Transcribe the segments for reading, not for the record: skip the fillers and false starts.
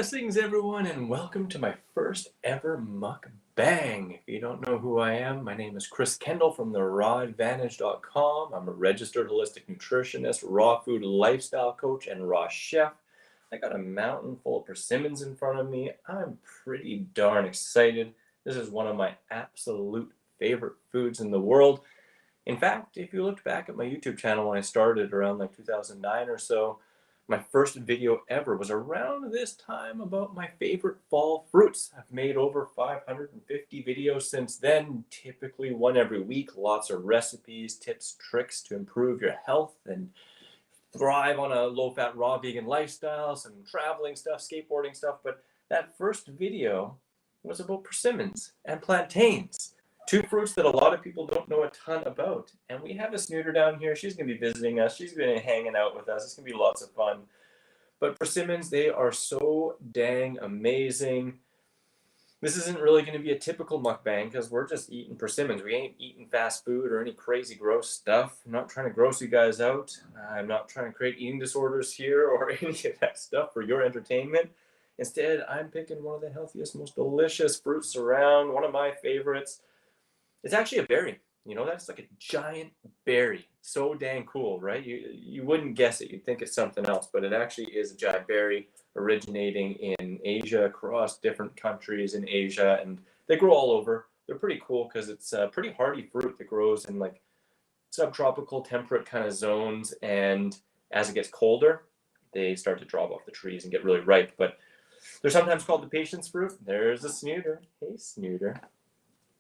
Blessings, everyone, and welcome to my first ever mukbang. If you don't know who I am, my name is Chris Kendall from the rawdvantage.com. I'm a registered holistic nutritionist, raw food lifestyle coach, and raw chef. I got a mountain full of persimmons in front of me. I'm pretty darn excited. This is one of my absolute favorite foods in the world. In fact, if you looked back at my YouTube channel when I started around like 2009 or so, my first video ever was around this time about my favorite fall fruits. I've made over 550 videos since then, typically one every week. Lots of recipes, tips, tricks to improve your health and thrive on a low-fat, raw vegan lifestyle, some traveling stuff, skateboarding stuff. But that first video was about persimmons and plantains. Two fruits that a lot of people don't know a ton about. And we have a snooter down here. She's going to be visiting us. She's going to be hanging out with us. It's going to be lots of fun. But persimmons, they are so dang amazing. This isn't really going to be a typical mukbang because we're just eating persimmons. We ain't eating fast food or any crazy gross stuff. I'm not trying to gross you guys out. I'm not trying to create eating disorders here or any of that stuff for your entertainment. Instead, I'm picking one of the healthiest, most delicious fruits around, one of my favorites. It's actually a berry. You know, that's like a giant berry. So dang cool, right? You wouldn't guess it. You'd think it's something else, but it actually is a giant berry originating in Asia, across different countries in Asia, and they grow all over. They're pretty cool because it's a pretty hardy fruit that grows in like subtropical, temperate kind of zones, and as it gets colder, they start to drop off the trees and get really ripe. But they're sometimes called the patience fruit. There's a snooter. Hey, snooter.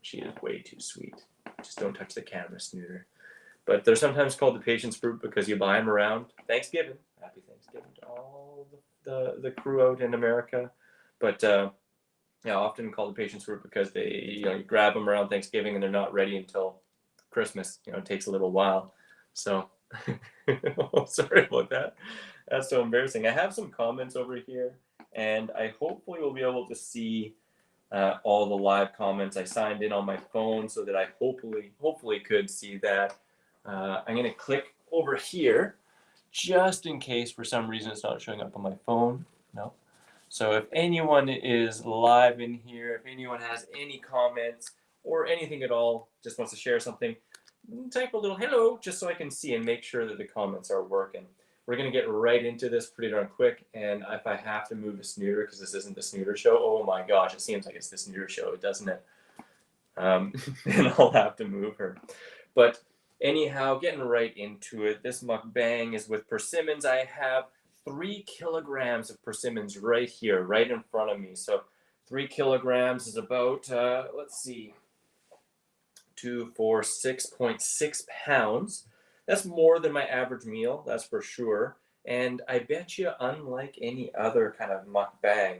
She is way too sweet. Just don't touch the camera, snooter. But they're sometimes called the patience fruit because you buy them around Thanksgiving. Happy Thanksgiving to all the crew out in America. But often called the patience fruit because you grab them around Thanksgiving and they're not ready until Christmas. It takes a little while. So sorry about that. That's so embarrassing. I have some comments over here, and I hopefully will be able to see all the live comments. I signed in on my phone so that I hopefully could see that. I'm going to click over here just in case for some reason it's not showing up on my phone. No. So if anyone is live in here, if anyone has any comments or anything at all, just wants to share something, type a little hello just so I can see and make sure that the comments are working. We're going to get right into this pretty darn quick, and if I have to move a snooter, because this isn't the snooter show, oh my gosh, it seems like it's the snooter show, doesn't it? And I'll have to move her. But anyhow, getting right into it, this mukbang is with persimmons. I have 3 kilograms of persimmons right here, right in front of me. So 3 kilograms is about, let's see, 2, 4, 6.6 pounds. That's more than my average meal, that's for sure. And I bet you, unlike any other kind of mukbang,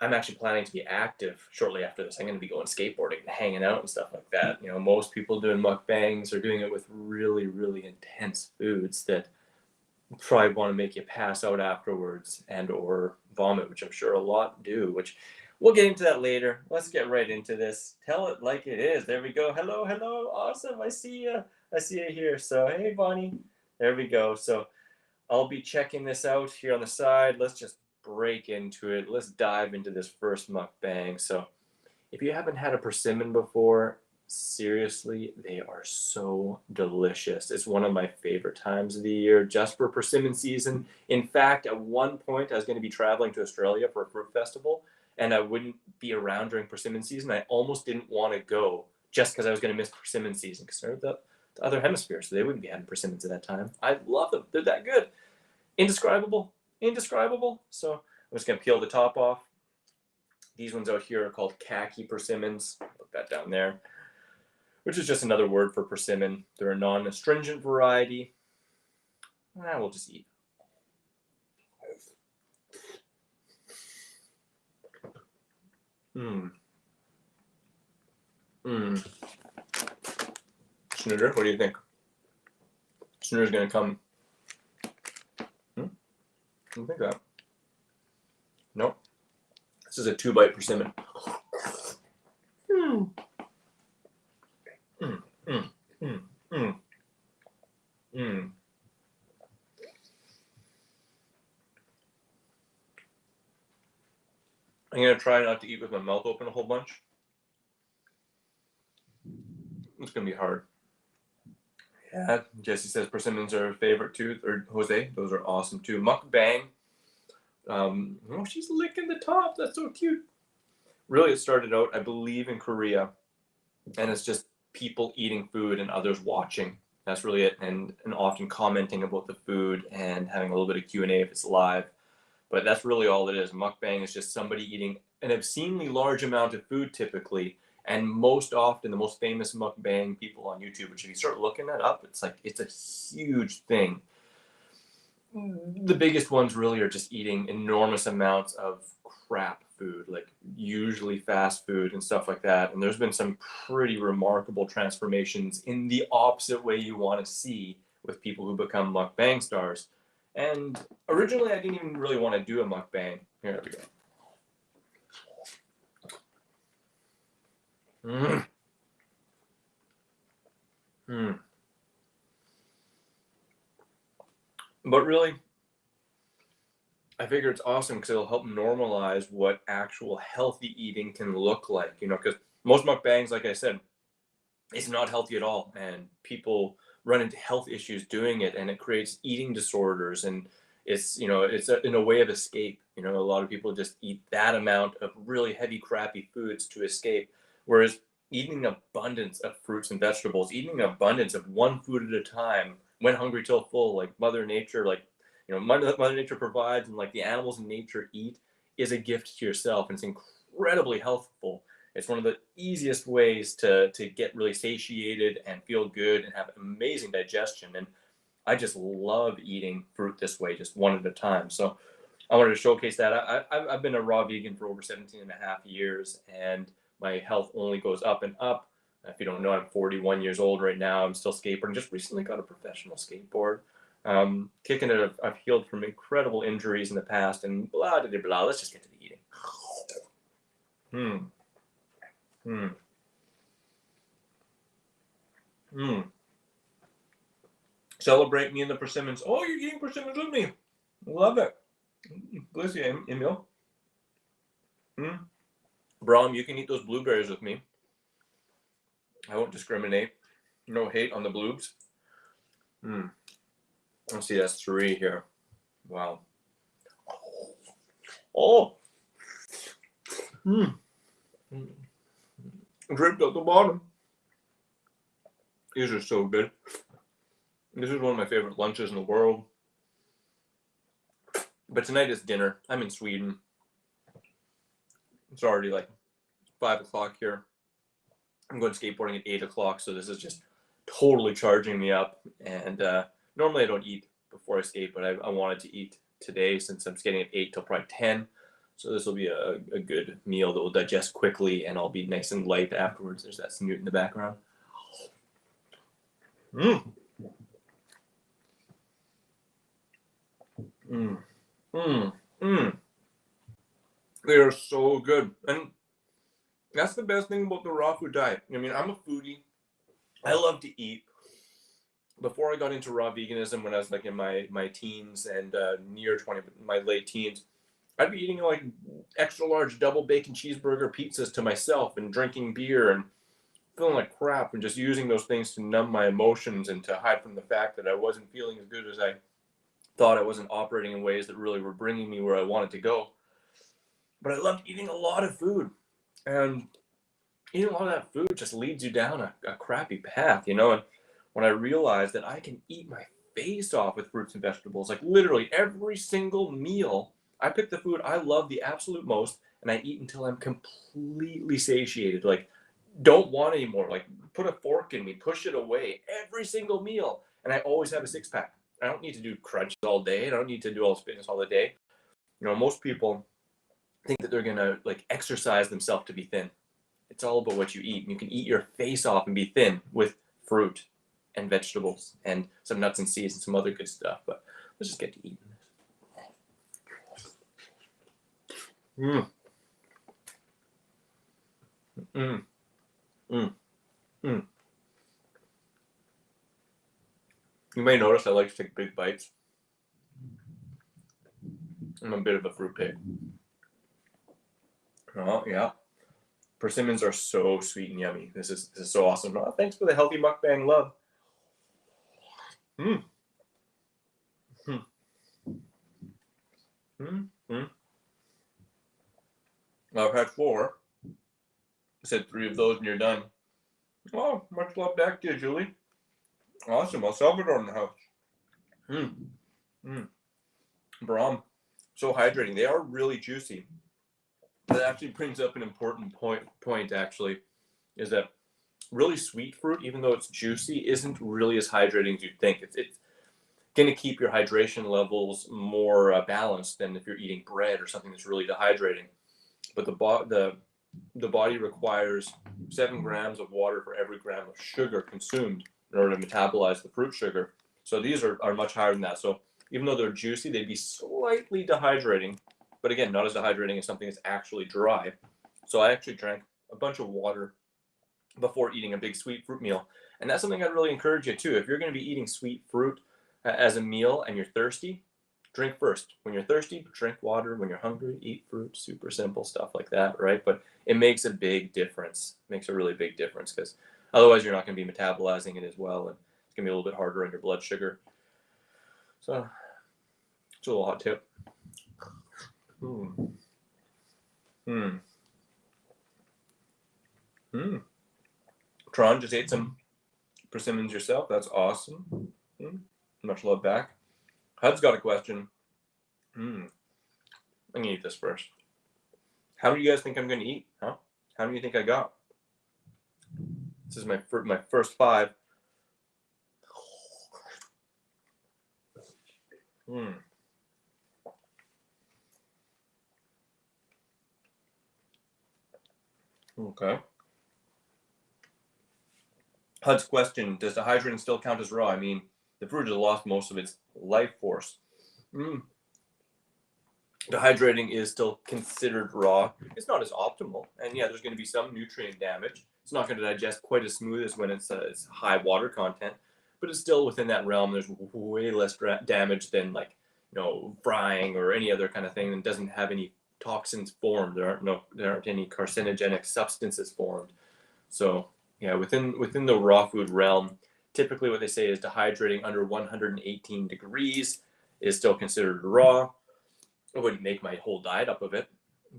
I'm actually planning to be active shortly after this. I'm going to be going skateboarding and hanging out and stuff like that. Most people doing mukbangs are doing it with really, really intense foods that probably want to make you pass out afterwards and or vomit, which I'm sure a lot do, which we'll get into that later. Let's get right into this. Tell it like it is. There we go. Hello. Awesome. I see you. Here. So, hey, Bonnie. There we go. So, I'll be checking this out here on the side. Let's just break into it. Let's dive into this first mukbang. So, if you haven't had a persimmon before, seriously, they are so delicious. It's one of my favorite times of the year, just for persimmon season. In fact, at one point, I was going to be traveling to Australia for a fruit festival, and I wouldn't be around during persimmon season. I almost didn't want to go just because I was going to miss persimmon season, because they're the other hemisphere, so they wouldn't be having persimmons at that time. I love them. They're that good. Indescribable. So I'm just going to peel the top off. These ones out here are called khaki persimmons. Put that down there, which is just another word for persimmon. They're a non-astringent variety. We'll just eat. Snooter, what do you think? Snooter's gonna come. I don't think that. Nope. This is a 2-bite persimmon. I'm going to try not to eat with my mouth open a whole bunch. It's going to be hard. Yeah, Jesse says persimmons are her favorite too. Or Jose, those are awesome too. Mukbang. Oh, she's licking the top. That's so cute. Really, it started out, I believe, in Korea. And it's just people eating food and others watching. That's really it. And often commenting about the food and having a little bit of Q&A if it's live. But that's really all it is. Mukbang is just somebody eating an obscenely large amount of food typically. And most often, the most famous mukbang people on YouTube, which if you start looking that up, it's like, it's a huge thing. The biggest ones really are just eating enormous amounts of crap food, like usually fast food and stuff like that. And there's been some pretty remarkable transformations in the opposite way you want to see with people who become mukbang stars. And originally, I didn't even really want to do a mukbang. Here we go. But really, I figure it's awesome because it'll help normalize what actual healthy eating can look like, you know, because most mukbangs, like I said, it's not healthy at all. And people run into health issues doing it, and it creates eating disorders. And it's, you know, it's in a way of escape. You know, a lot of people just eat that amount of really heavy, crappy foods to escape. Whereas eating an abundance of fruits and vegetables, eating an abundance of one food at a time, when hungry till full, like Mother Nature, like, you know, Mother Nature provides, and like the animals in nature eat, is a gift to yourself. And it's incredibly healthful. It's one of the easiest ways to get really satiated and feel good and have amazing digestion. And I just love eating fruit this way, just one at a time. So I wanted to showcase that. I've been a raw vegan for over 17 and a half years, and my health only goes up and up. If you don't know, I'm 41 years old right now. I'm still skateboarding. Just recently got a professional skateboard. Kicking it, I've healed from incredible injuries in the past, and blah, blah, blah. Let's just get to the eating. Celebrate me and the persimmons. Oh, you're eating persimmons with me. Love it. Bless you, Emil. Brom, you can eat those blueberries with me. I won't discriminate. No hate on the bloobs. Let's see, that's 3 here. Wow. Oh. Dripped at the bottom. These are so good. This is one of my favorite lunches in the world. But tonight is dinner. I'm in Sweden. It's already like 5 o'clock here. I'm going skateboarding at 8 o'clock, so this is just totally charging me up. And normally I don't eat before I skate, but I wanted to eat today since I'm skating at 8 till probably 10. So this will be a good meal that will digest quickly, and I'll be nice and light afterwards. There's that snoot in the background. They are so good. And that's the best thing about the raw food diet. I mean, I'm a foodie. I love to eat. Before I got into raw veganism, when I was like in my teens and near 20, my late teens, I'd be eating like extra large double bacon cheeseburger pizzas to myself and drinking beer and feeling like crap and just using those things to numb my emotions and to hide from the fact that I wasn't feeling as good as I thought. I wasn't operating in ways that really were bringing me where I wanted to go. But I loved eating a lot of food, and eating a lot of that food just leads you down a crappy path, you know. And when I realized that I can eat my face off with fruits and vegetables, like literally every single meal, I pick the food I love the absolute most, and I eat until I'm completely satiated. Like, don't want anymore. Like, put a fork in me, push it away every single meal, and I always have a 6-pack. I don't need to do crunches all day. I don't need to do all this fitness all the day. You know, most people think that they're gonna like exercise themselves to be thin. It's all about what you eat. And you can eat your face off and be thin with fruit and vegetables and some nuts and seeds and some other good stuff. But let's just get to eating this. You may notice I like to take big bites. I'm a bit of a fruit pig. Oh, yeah. Persimmons are so sweet and yummy. This is so awesome. Oh, thanks for the healthy mukbang love. Mm. Mm. Mm. Mm. I've had 4. I said 3 of those and you're done. Oh, much love back to you, Julie. Awesome. El Salvador in the house. Mm. Mm. Brahm. So hydrating. They are really juicy. That actually brings up an important point actually, is that really sweet fruit, even though it's juicy, isn't really as hydrating as you'd think. It's going to keep your hydration levels more balanced than if you're eating bread or something that's really dehydrating. But the body requires 7 grams of water for every gram of sugar consumed in order to metabolize the fruit sugar. So these are much higher than that. So even though they're juicy, they'd be slightly dehydrating, but again, not as dehydrating as something that's actually dry. So I actually drank a bunch of water before eating a big sweet fruit meal. And that's something I'd really encourage you too. If you're going to be eating sweet fruit as a meal and you're thirsty, drink first. When you're thirsty, drink water. When you're hungry, eat fruit. Super simple stuff like that, right? But it makes a big difference. It makes a really big difference because otherwise you're not going to be metabolizing it as well, and it's going to be a little bit harder on your blood sugar. So it's a little hot tip. Mm. Mm. Mm. Tron, just ate some persimmons yourself. That's awesome. Mm. Much love back. HUD's got a question. I'm gonna eat this first. How do you guys think I'm gonna eat? Huh? How do you think I got? This is my first 5. Okay. HUD's question: does dehydrating still count as raw? I mean, the fruit has lost most of its life force. Dehydrating is still considered raw. It's not as optimal, and yeah, there's going to be some nutrient damage. It's not going to digest quite as smooth as when it's high water content, but it's still within that realm. There's way less damage than like frying or any other kind of thing, and doesn't have any toxins formed. There aren't any carcinogenic substances formed. So yeah, within the raw food realm, typically what they say is dehydrating under 118 degrees is still considered raw. I wouldn't make my whole diet up of it,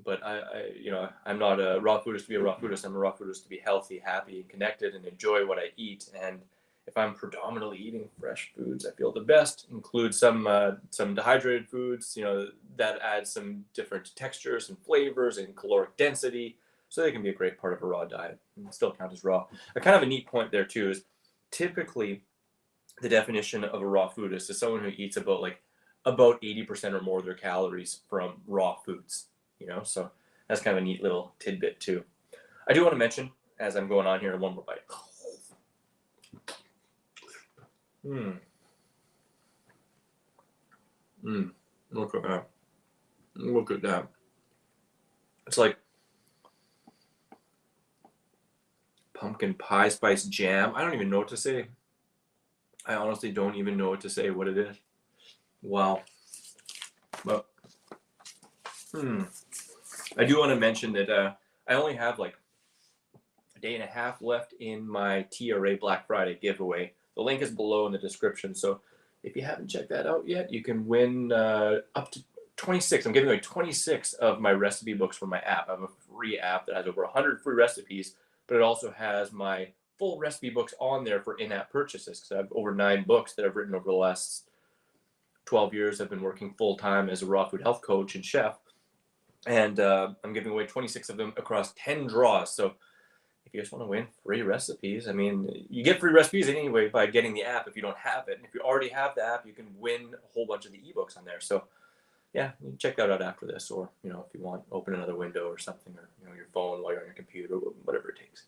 but I'm not a raw foodist to be a raw foodist. I'm a raw foodist to be healthy, happy, and connected, and enjoy what I eat. And if I'm predominantly eating fresh foods, I feel the best. Include some dehydrated foods, that add some different textures and flavors and caloric density, so they can be a great part of a raw diet and still count as raw. A kind of a neat point there too is typically the definition of a raw foodist is someone who eats about 80% or more of their calories from raw foods, so that's kind of a neat little tidbit too. I do want to mention, as I'm going on here, one more bite. Look at that. Look at that. It's like pumpkin pie spice jam. I don't even know what to say. I honestly don't even know what to say what it is. Wow. But I do want to mention that I only have like a day and a half left in my TRA Black Friday giveaway. The link is below in the description. So if you haven't checked that out yet, you can win up to 26. I'm giving away 26 of my recipe books from my app. I have a free app that has over 100 free recipes, but it also has my full recipe books on there for in-app purchases because I have over 9 books that I've written over the last 12 years. I've been working full-time as a raw food health coach and chef, and I'm giving away 26 of them across 10 draws. So if you just want to win free recipes, I mean, you get free recipes anyway by getting the app if you don't have it. And if you already have the app, you can win a whole bunch of the ebooks on there. So yeah, you can check that out after this, or if you want, open another window or something, or your phone while you're on your computer, whatever it takes.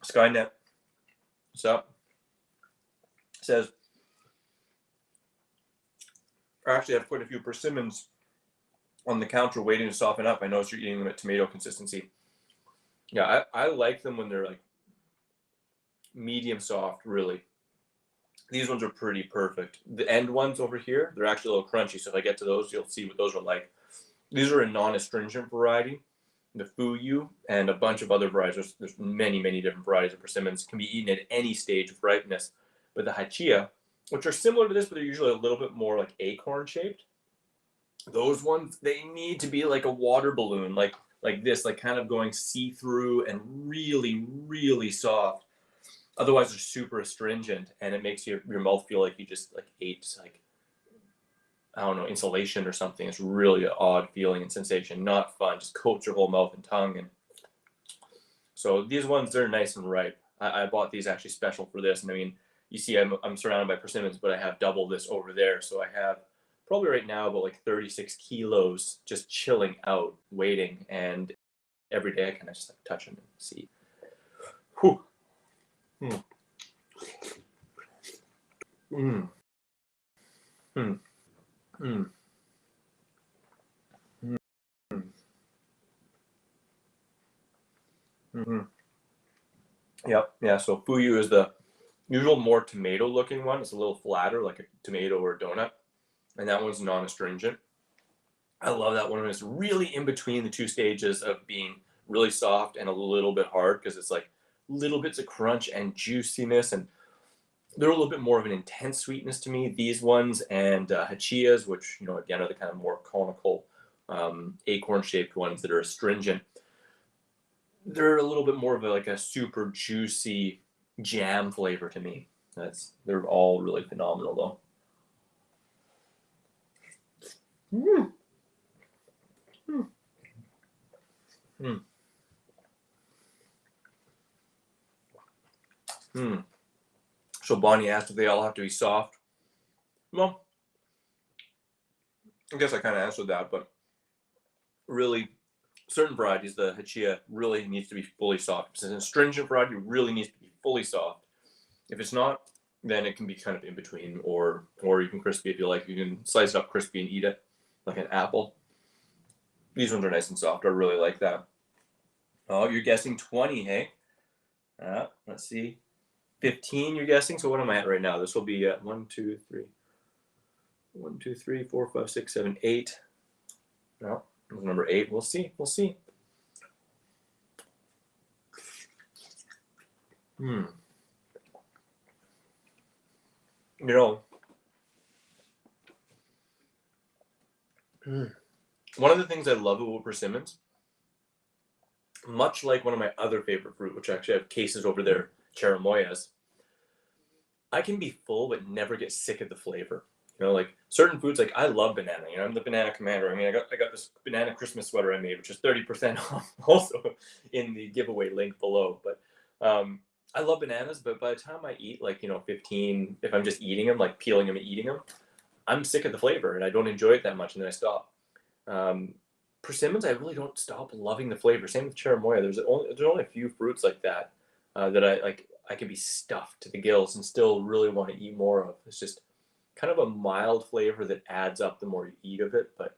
Skynet, what's up? Says, I actually have quite a few persimmons on the counter waiting to soften up. I noticed you're eating them at tomato consistency. Yeah, I like them when they're like medium soft, really. These ones are pretty perfect. The end ones over here, they're actually a little crunchy. So if I get to those, you'll see what those are like. These are a non-astringent variety. The Fuyu and a bunch of other varieties. There's many, many different varieties of persimmons. Can be eaten at any stage of ripeness. But the Hachia, which are similar to this, but they're usually a little bit more like acorn shaped. Those ones, they need to be like a water balloon, like this, like kind of going see-through and really, really soft. Otherwise, they're super astringent, and it makes your mouth feel like you just like ate like, I don't know, insulation or something. It's really an odd feeling and sensation. Not fun. Just coats your whole mouth and tongue. And so these ones, they're nice and ripe. I bought these actually special for this. And I mean, you see, I'm surrounded by persimmons, but I have double this over there. So I have probably right now about like 36 kilos just chilling out, waiting. And every day I kind of just like touch them and see. Whew. Mm. Mm. Mm. Mm. Mm. Mm-hmm. Yep. Yeah. So Fuyu is the usual more tomato looking one. It's a little flatter, like a tomato or a donut. And that one's non astringent. I love that one. It's really in between the two stages of being really soft and a little bit hard because it's like little bits of crunch and juiciness. And they're a little bit more of an intense sweetness to me. These ones and Hachias, which, again, are the kind of more conical acorn shaped ones that are astringent. They're a little bit more of like a super juicy jam flavor to me. They're all really phenomenal though. Mm. Mm. Mm. Mm. So Bonnie asked if they all have to be soft. Well, I guess I kind of answered that, but really, certain varieties, the Hachia really needs to be fully soft. If it's an astringent variety, it really needs to be fully soft. If it's not, then it can be kind of in between, or even crispy if you like. You can slice it up crispy and eat it like an apple. These ones are nice and soft. I really like that. Oh, you're guessing 20, hey? Let's see. 15, you're guessing? So what am I at right now? This will be 1, 2, 3. 1, 2, 3, 4, 5, 6, 7, 8. No, number 8. We'll see. We'll see. Hmm. You know, one of the things I love about persimmons, much like one of my other favorite fruit, which I actually have cases over there, cherimoyas, I can be full but never get sick of the flavor. Like certain foods, like I love banana. I'm the banana commander. I mean, I got this banana Christmas sweater I made, which is 30% off, also in the giveaway link below. But I love bananas, but by the time I eat like 15, if I'm just eating them, like peeling them and eating them, I'm sick of the flavor and I don't enjoy it that much, and then I stop. Um, Persimmons, I really don't stop loving the flavor. Same with cherimoya. There's only a few fruits like that that I like. I can be stuffed to the gills and still really want to eat more of. It's just kind of a mild flavor that adds up the more you eat of it. But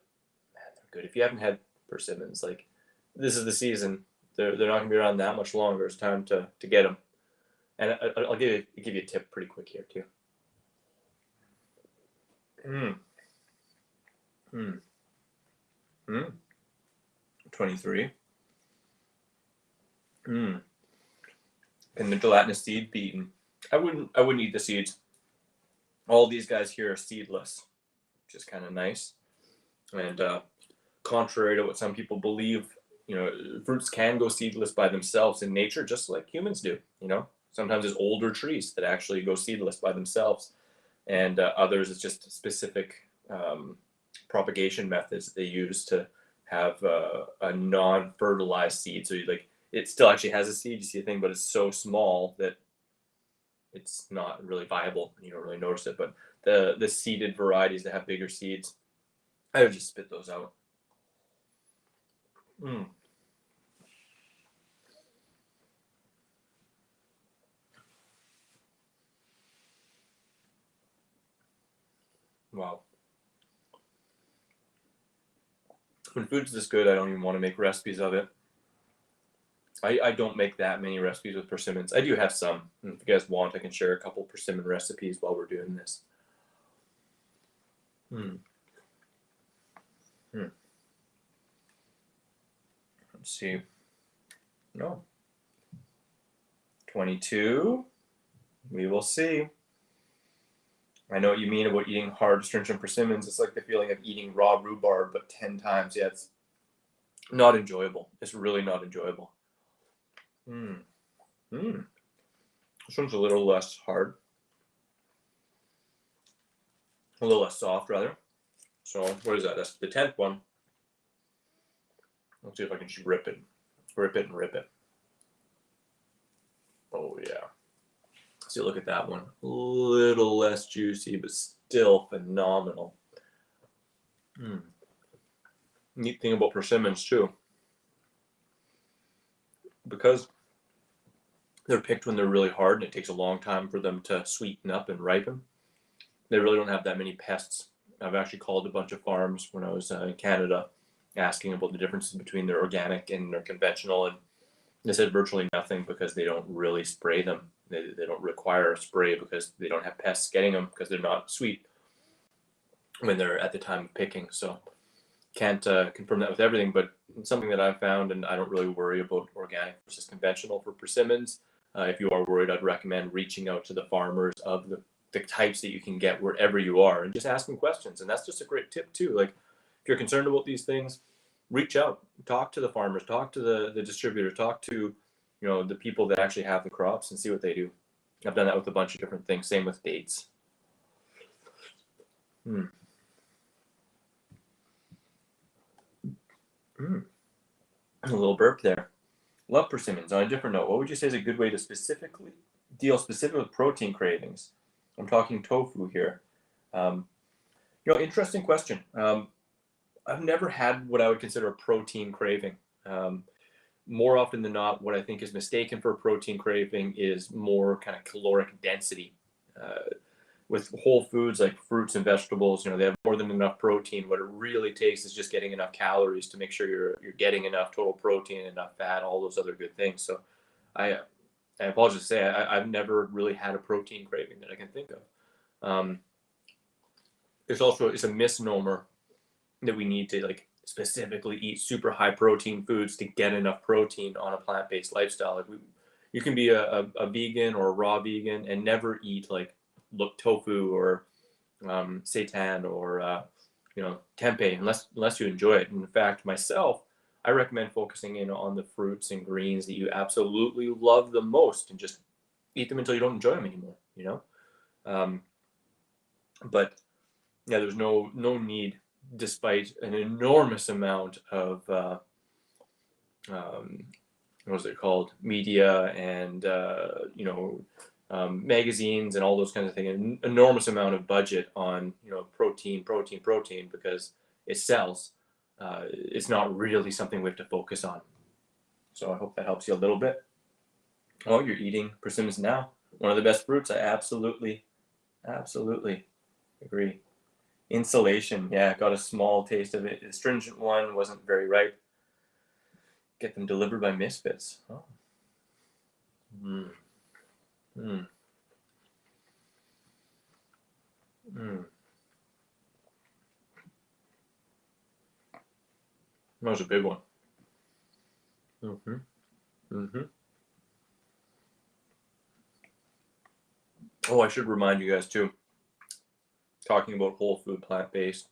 man, they're good. If you haven't had persimmons, like this is the season. They're not gonna be around that much longer. It's time to get them. And I'll give you a tip pretty quick here too. Mm. Mm. Mm. 23. Mm. Can the gelatinous seed be eaten? I wouldn't eat the seeds. All these guys here are seedless, which is kind of nice. And contrary to what some people believe, fruits can go seedless by themselves in nature, just like humans do. Sometimes it's older trees that actually go seedless by themselves, and others it's just specific propagation methods they use to have a non-fertilized seed. So it still actually has a seed. You see a thing, but it's so small that it's not really viable. You don't really notice it. But the seeded varieties that have bigger seeds, I would just spit those out. Mm. Wow. When food's this good, I don't even want to make recipes of it. I don't make that many recipes with persimmons. I do have some. If you guys want, I can share a couple persimmon recipes while we're doing this. Hmm. Hmm. Let's see. No. 22. We will see. I know what you mean about eating hard, astringent persimmons. It's like the feeling of eating raw rhubarb, but 10 times. Yeah, it's not enjoyable. It's really not enjoyable. Hmm. Hmm. This one's a little less hard. A little less soft, rather. So, what is that? That's the 10th one. Let's see if I can just rip it. Rip it and rip it. Oh, yeah. See, look at that one. A little less juicy, but still phenomenal. Neat thing about persimmons, too. Because they're picked when they're really hard and it takes a long time for them to sweeten up and ripen, they really don't have that many pests. I've actually called a bunch of farms when I was in Canada asking about the differences between their organic and their conventional, and they said virtually nothing because they don't really spray them. They don't require a spray because they don't have pests getting them because they're not sweet when they're at the time of picking. So can't confirm that with everything, but it's something that I've found, and I don't really worry about organic versus conventional for persimmons. If you are worried, I'd recommend reaching out to the farmers of the types that you can get wherever you are and just asking questions. And that's just a great tip too. Like if you're concerned about these things, reach out, talk to the farmers, talk to the distributor, talk to the people that actually have the crops and see what they do. I've done that with a bunch of different things. Same with dates. A little burp there. Love persimmons. On a different note, what would you say is a good way to deal specifically with protein cravings? I'm talking tofu here. Interesting question. I've never had what I would consider a protein craving. More often than not, what I think is mistaken for a protein craving is more kind of caloric density. With whole foods like fruits and vegetables, they have more than enough protein. What it really takes is just getting enough calories to make sure you're getting enough total protein, enough fat, all those other good things. So I apologize to say I've never really had a protein craving that I can think of. It's a misnomer that we need to specifically eat super high protein foods to get enough protein on a plant-based lifestyle. You can be a vegan or a raw vegan and never eat tofu or seitan or tempeh unless you enjoy it. And in fact, myself, I recommend focusing in on the fruits and greens that you absolutely love the most and just eat them until you don't enjoy them anymore. But yeah, there's no need, despite an enormous amount of what is it called, media and magazines and all those kinds of things, an enormous amount of budget on protein because it sells. It's not really something we have to focus on. So I hope that helps you a little bit. Oh, you're eating persimmons now. One of the best fruits. I absolutely agree. Insulation, yeah, got a small taste of it. The astringent one wasn't very ripe. Get them delivered by Misfits. Oh. That was a big one. Oh, I should remind you guys too, talking about whole food, plant-based,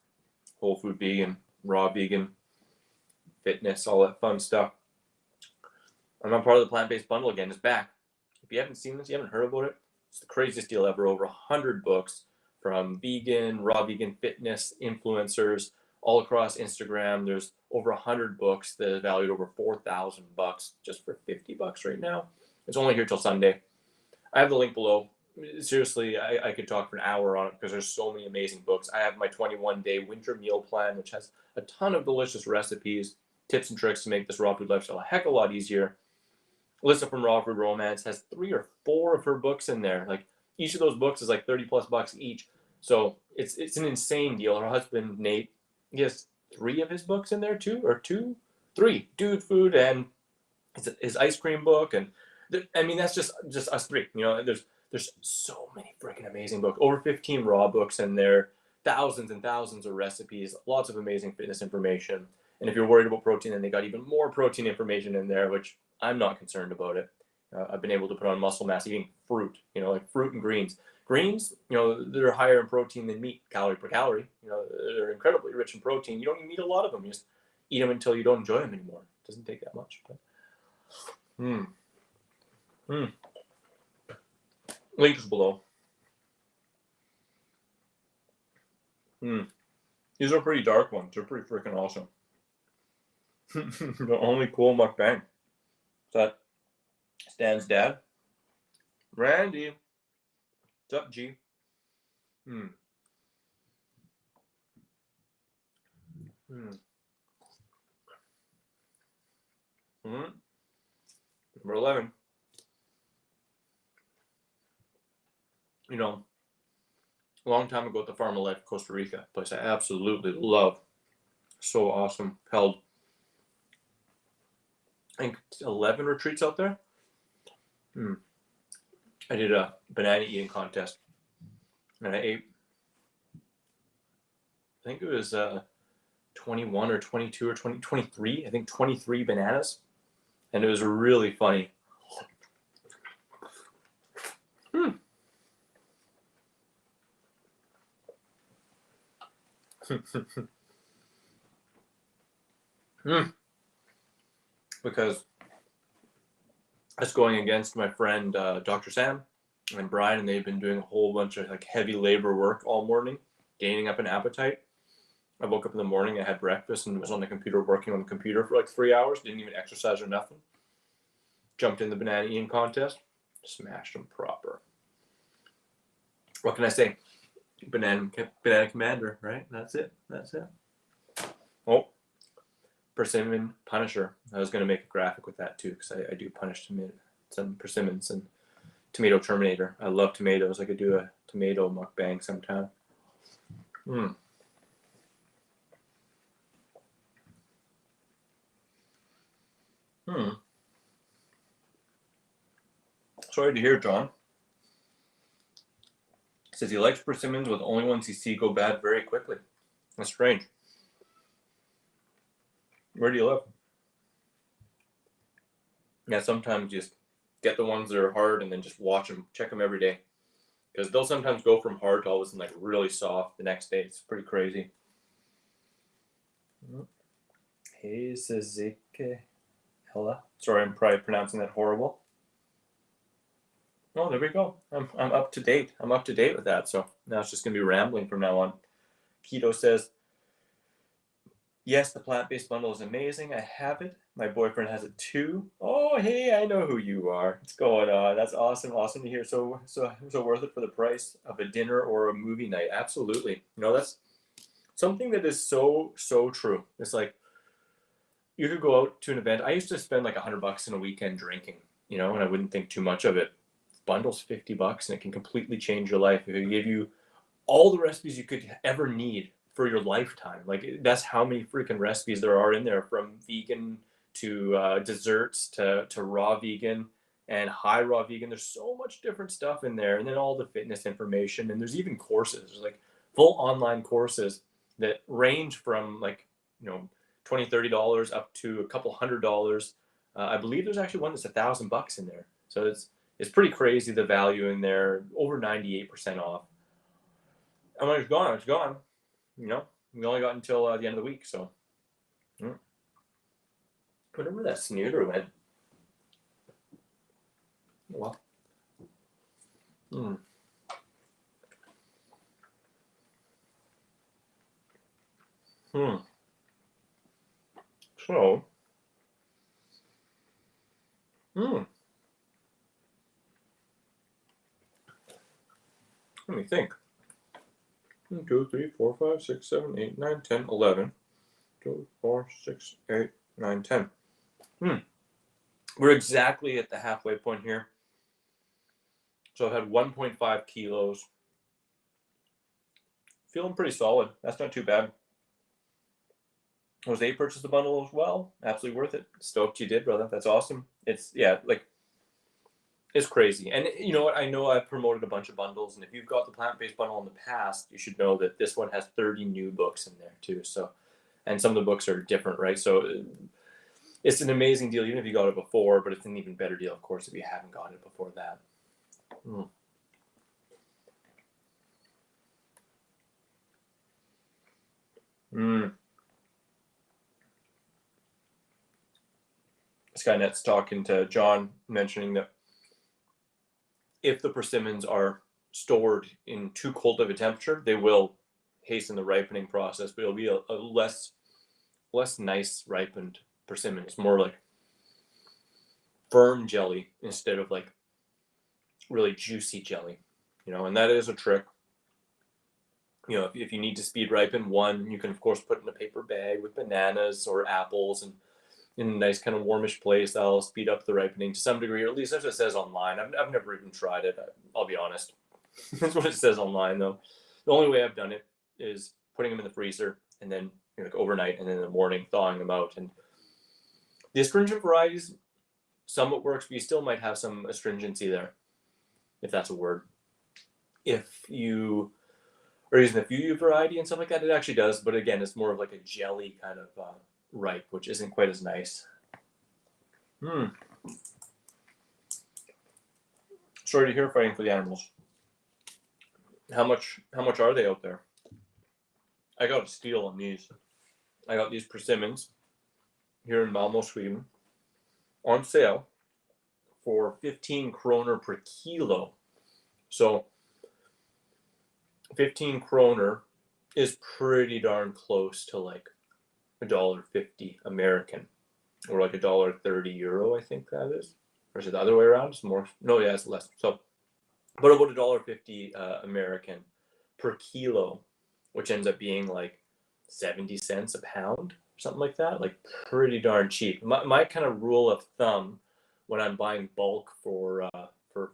whole food vegan, raw vegan, fitness, all that fun stuff. I'm not part of the plant-based bundle again. It's back. If you haven't seen this, you haven't heard about it, it's the craziest deal ever. Over 100 books from vegan, raw vegan fitness influencers all across Instagram. There's over 100 books that are valued over $4,000 just for $50 right now. It's only here till Sunday. I have the link below. Seriously, I could talk for an hour on it because there's so many amazing books. I have my 21-day winter meal plan, which has a ton of delicious recipes, tips and tricks to make this raw food lifestyle a heck of a lot easier. Alyssa from Raw Food Romance has 3 or 4 of her books in there. Like each of those books is like $30+ each. So it's an insane deal. Her husband Nate, he has 3 of his books in there too, or 2, 3. Dude Food and his ice cream book, and I mean that's just us three. You know, there's so many freaking amazing books, over 15 raw books in there, thousands and thousands of recipes, lots of amazing fitness information. And if you're worried about protein, then they got even more protein information in there, which I'm not concerned about it. I've been able to put on muscle mass eating fruit, you know, like fruit and greens. Greens, you know, they're higher in protein than meat, calorie per calorie. You know, they're incredibly rich in protein. You don't even need a lot of them. You just eat them until you don't enjoy them anymore. It doesn't take that much. But, link is below. These are pretty dark ones. They're pretty freaking awesome. The only cool mukbang. Is that Stan's dad? Randy. What's up, G? Number 11. You know, a long time ago at the Farm of Life, Costa Rica, a place I absolutely love. So awesome. Held, I think, 11 retreats out there. I did a banana eating contest, and I ate, I think it was 21 or 22 or 23, I think 23 bananas, and it was really funny. Because that's going against my friend Dr. Sam and Brian, and they've been doing a whole bunch of like heavy labor work all morning, gaining up an appetite. I woke up in the morning, I had breakfast, and was on the computer working on the computer for like 3 hours. Didn't even exercise or nothing. Jumped in the banana eating contest, smashed them proper. What can I say? Banana commander, right? That's it. Oh, Persimmon Punisher. I was going to make a graphic with that too, because I do punish some persimmons and tomato Terminator. I love tomatoes. I could do a tomato mukbang sometime. Sorry to hear, John. Says he likes persimmons, but the only ones he sees go bad very quickly. That's strange. Where do you live? Yeah, sometimes just get the ones that are hard and then just watch them, check them every day. Because they'll sometimes go from hard to all of a sudden like really soft the next day. It's pretty crazy. Hey, Sazike. Hella. Sorry, I'm probably pronouncing that horrible. Oh, there we go. I'm up to date. I'm up to date with that. So now it's just going to be rambling from now on. Keto says, yes, the plant-based bundle is amazing. I have it. My boyfriend has it too. Oh, hey, I know who you are. What's going on? That's awesome. Awesome to hear. So worth it for the price of a dinner or a movie night. Absolutely. You know, that's something that is so true. It's like you could go out to an event. I used to spend like $100 in a weekend drinking, you know, and I wouldn't think too much of it. Bundle's $50 and it can completely change your life. It can give you all the recipes you could ever need for your lifetime. Like that's how many freaking recipes there are in there, from vegan to desserts to raw vegan and high raw vegan. There's so much different stuff in there, and then all the fitness information, and there's even courses. There's like full online courses that range from like, you know, $20-$30 up to a couple $100. I believe there's actually one that's $1,000 in there. So it's pretty crazy, the value in there, over 98% off. And when it's gone. You know, we only got until the end of the week, so. Whatever that snooter went. Well. So. Let me think. 1, 2, 3, 4, 5, 6, 7, 8, 9, 10, 11. 2, 4, 6, 8, 9, 10. We're exactly at the halfway point here. So I've had 1.5 kilos. Feeling pretty solid. That's not too bad. Jose purchased the bundle as well. Absolutely worth it. Stoked you did, brother. That's awesome. It's, yeah, like, it's crazy. And you know what? I know I've promoted a bunch of bundles, and if you've got the plant-based bundle in the past, you should know that this one has 30 new books in there too. So, and some of the books are different, right? So it's an amazing deal, even if you got it before, but it's an even better deal, of course, if you haven't got it before that. Skynet's talking to John, mentioning that if the persimmons are stored in too cold of a temperature, they will hasten the ripening process, but it'll be a less nice ripened persimmon. It's more like firm jelly instead of like really juicy jelly, you know, and that is a trick. You know, if you need to speed ripen one, you can of course put in a paper bag with bananas or apples and in a nice kind of warmish place. That'll speed up the ripening to some degree, or at least that's what it says online. I've never even tried it. I'll be honest. That's what it says online though. The only way I've done it is putting them in the freezer and then, you know, like overnight, and then in the morning thawing them out. And the astringent varieties somewhat works, but you still might have some astringency there, if that's a word. If you are using the Fuyu variety and stuff like that, it actually does. But again, it's more of like a jelly kind of ripe, which isn't quite as nice. Sorry to hear fighting for the animals. How much are they out there? I got a steal on these. I got these persimmons here in Malmo, Sweden, on sale for 15 kroner per kilo. So 15 kroner is pretty darn close to like $1.50 American, or like €1.30, I think that is. Or is it the other way around? It's more. No, yeah, it's less. So, but about $1.50 American per kilo, which ends up being like 70 cents a pound, something like that. Like pretty darn cheap. My kind of rule of thumb when I'm buying bulk for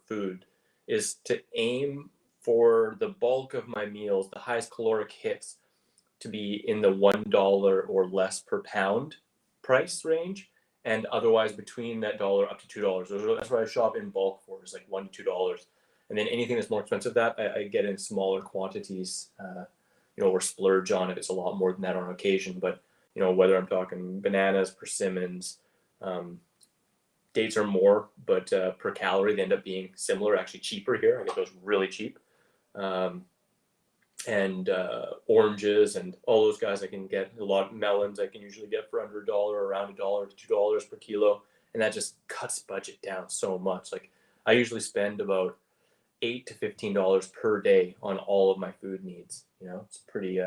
food is to aim for the bulk of my meals, the highest caloric hits, to be in the $1 or less per pound price range, and otherwise between that dollar up to $2. That's what I shop in bulk for, is like $1 to $2. And then anything that's more expensive than that, I get in smaller quantities, you know, or splurge on if it's a lot more than that on occasion. But, you know, whether I'm talking bananas, persimmons, dates are more, but per calorie they end up being similar, actually cheaper here. I get those really cheap. And oranges and all those guys I can get. A lot of melons I can usually get for under $1, around $1 to $2 per kilo, and that just cuts budget down so much. Like I usually spend about $8 to $15 per day on all of my food needs. You know, it's pretty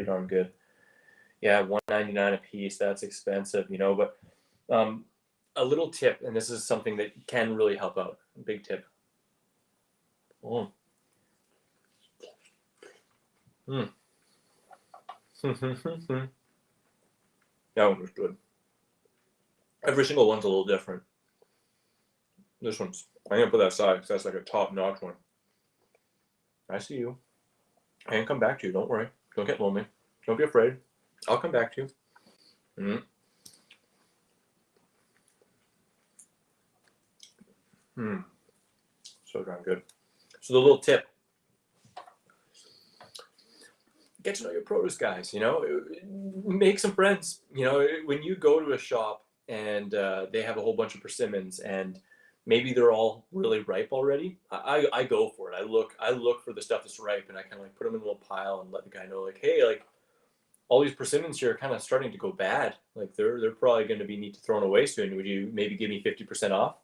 darn good. Yeah, $1.99 a piece. That's expensive, you know. But a little tip, and this is something that can really help out. Big tip. That one was good. Every single one's a little different. This one's, I'm gonna put that aside because that's like a top-notch one. I see you. I can come back to you. Don't worry. Don't get lonely. Don't be afraid. I'll come back to you. So darn good. So the little tip: get to know your produce guys. You know, make some friends. You know, when you go to a shop and they have a whole bunch of persimmons and maybe they're all really ripe already, I go for it. I look for the stuff that's ripe, and I kind of like put them in a little pile and let the guy know, like, hey, like all these persimmons here are kind of starting to go bad. Like they're probably going to need to thrown away soon. Would you maybe give me 50% off?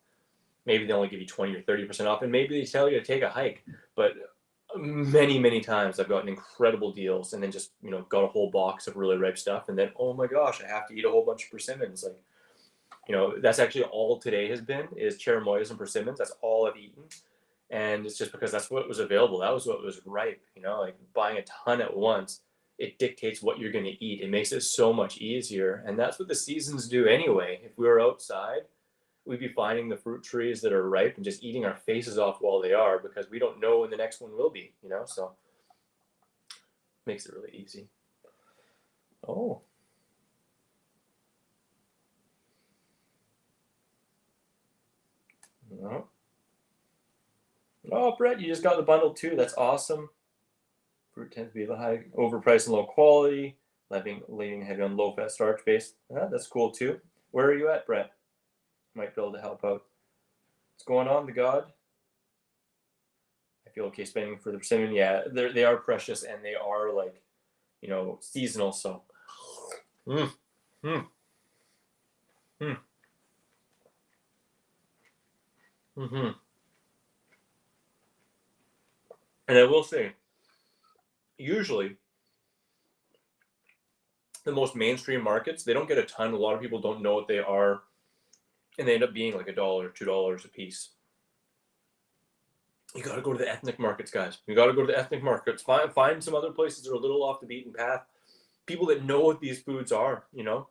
Maybe they only give you 20 or 30% off, and maybe they tell you to take a hike. But many times I've gotten incredible deals, and then just, you know, got a whole box of really ripe stuff, and then, oh my gosh, I have to eat a whole bunch of persimmons. Like, you know, that's actually all today has been, is cherimoyas and persimmons. That's all I've eaten, and it's just because that's what was available. That was what was ripe. You know, like buying a ton at once, it dictates what you're going to eat. It makes it so much easier, and that's what the seasons do anyway. If we were outside, we'd be finding the fruit trees that are ripe and just eating our faces off while they are, because we don't know when the next one will be, you know, so makes it really easy. Oh, Oh, oh, Brett, you just got the bundle too. That's awesome. Fruit tends to be high, overpriced and low quality, leaning heavy on low-fat starch base. That's cool too. Where are you at, Brett? Might be able to help out. What's going on, the God? I feel okay spending for the persimmon. Yeah, they are precious and they are like, you know, seasonal. So, mm, mm, mm, mm-hmm. And I will say, usually the most mainstream markets, they don't get a ton. A lot of people don't know what they are, and they end up being like $1, $2 a piece. You got to go to the ethnic markets, guys. You got to go to the ethnic markets. Find some other places that are a little off the beaten path. People that know what these foods are, you know,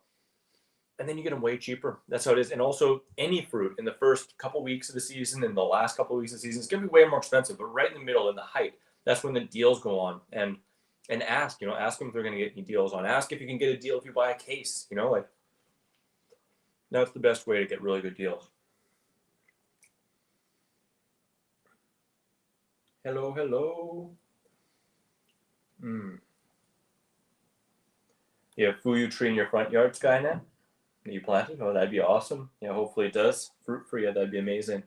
and then you get them way cheaper. That's how it is. And also, any fruit in the first couple weeks of the season and the last couple of weeks of the season, it's going to be way more expensive. But right in the middle, in the height, that's when the deals go on. And ask, you know, ask them if they're going to get any deals on. Ask if you can get a deal if you buy a case. You know, like that's the best way to get really good deals. Hello, hello. You have fuyu tree in your front yard, Skynet? That you planted? Oh, that'd be awesome. Yeah, hopefully it does. Fruit for you, that'd be amazing.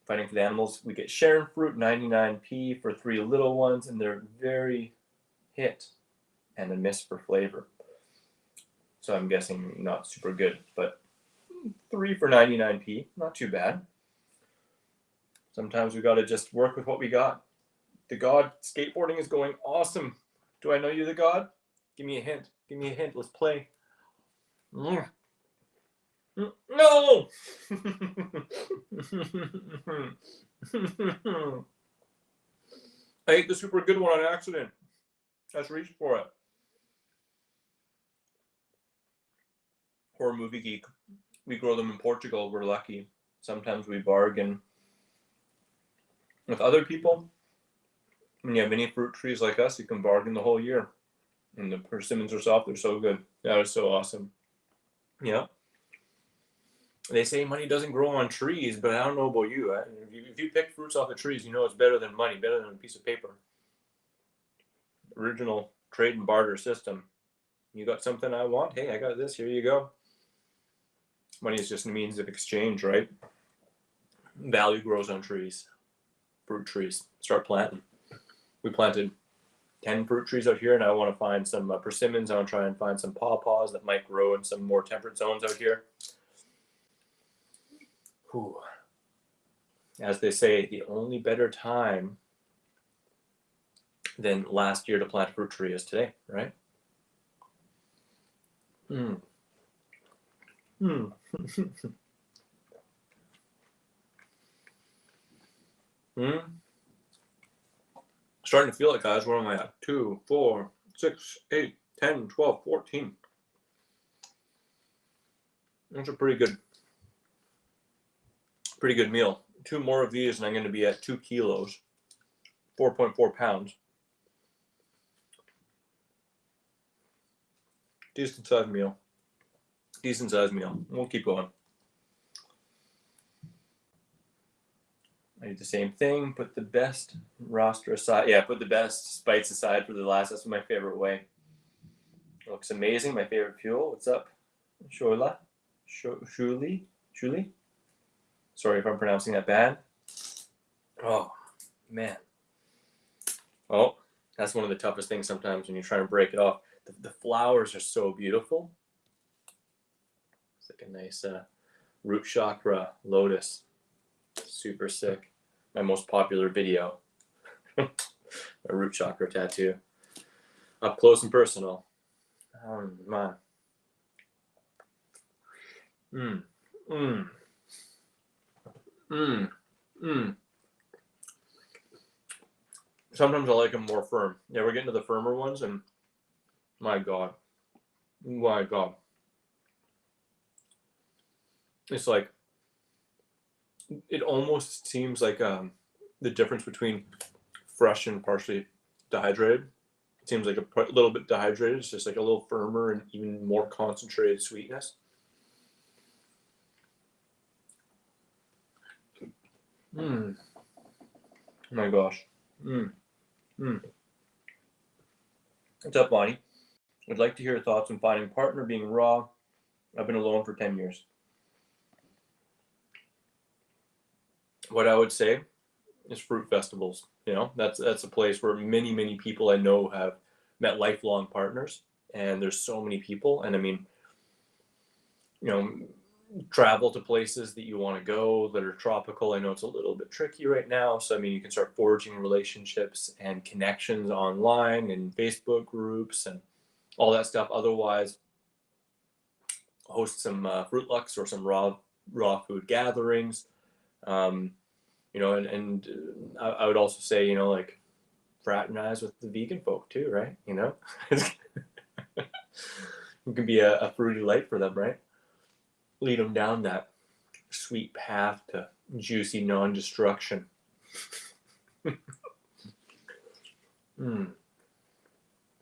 Fighting for the animals, we get Sharon fruit, 99p for 3 little ones, and they're very hit and a miss for flavor. So I'm guessing not super good, but 3 for 99p, not too bad. Sometimes we got to just work with what we got. The God skateboarding is going awesome. Do I know you, the God? Give me a hint. Give me a hint. Let's play. No! I ate the super good one on accident. I just reached for it. Horror movie geek. We grow them in Portugal. We're lucky. Sometimes we bargain with other people. When you have many fruit trees like us, you can bargain the whole year. And the persimmons are soft. They're so good. That is so awesome. Yeah. They say money doesn't grow on trees, but I don't know about you. If you pick fruits off the trees, you know it's better than money, better than a piece of paper. Original trade and barter system. You got something I want? Hey, I got this. Here you go. Money is just a means of exchange, right? Value grows on trees. Fruit trees. Start planting. We planted 10 fruit trees out here, and I want to find some persimmons. I want to try and find some pawpaws that might grow in some more temperate zones out here. Whew. As they say, the only better time than last year to plant a fruit tree is today, right? Starting to feel it, guys. Where am I at? 2, 4, 6, 8, 10, 12, 14. That's a pretty good meal. 2 more of these and I'm going to be at 2 kilos, 4.4 pounds. Decent sized meal. We'll keep going. I do the same thing. Put the best roster aside. Yeah, put the best spites aside for the last. That's my favorite way. It looks amazing. My favorite fuel. What's up? Shuli? Sorry if I'm pronouncing that bad. Oh, man. Oh, that's one of the toughest things sometimes when you're trying to break it off. The flowers are so beautiful. It's like a nice root chakra lotus. Super sick. My most popular video. A root chakra tattoo. Up close and personal. Oh, man. Sometimes I like them more firm. Yeah, we're getting to the firmer ones, and my God. It's like, it almost seems like the difference between fresh and partially dehydrated. It seems like a little bit dehydrated. It's just like a little firmer and even more concentrated sweetness. Oh my gosh. What's up, Bonnie? I'd like to hear your thoughts on finding a partner, being raw. I've been alone for 10 years. What I would say is fruit festivals. That's a place where many people I know have met lifelong partners, and there's so many people. And I mean, travel to places that you want to go that are tropical. I know it's a little bit tricky right now. So, I mean, you can start forging relationships and connections online and Facebook groups and all that stuff. Otherwise, host some Fruit Lux or some raw food gatherings. And I would also say, like fraternize with the vegan folk too, right? It can be a fruity light for them, right? Lead them down that sweet path to juicy non-destruction.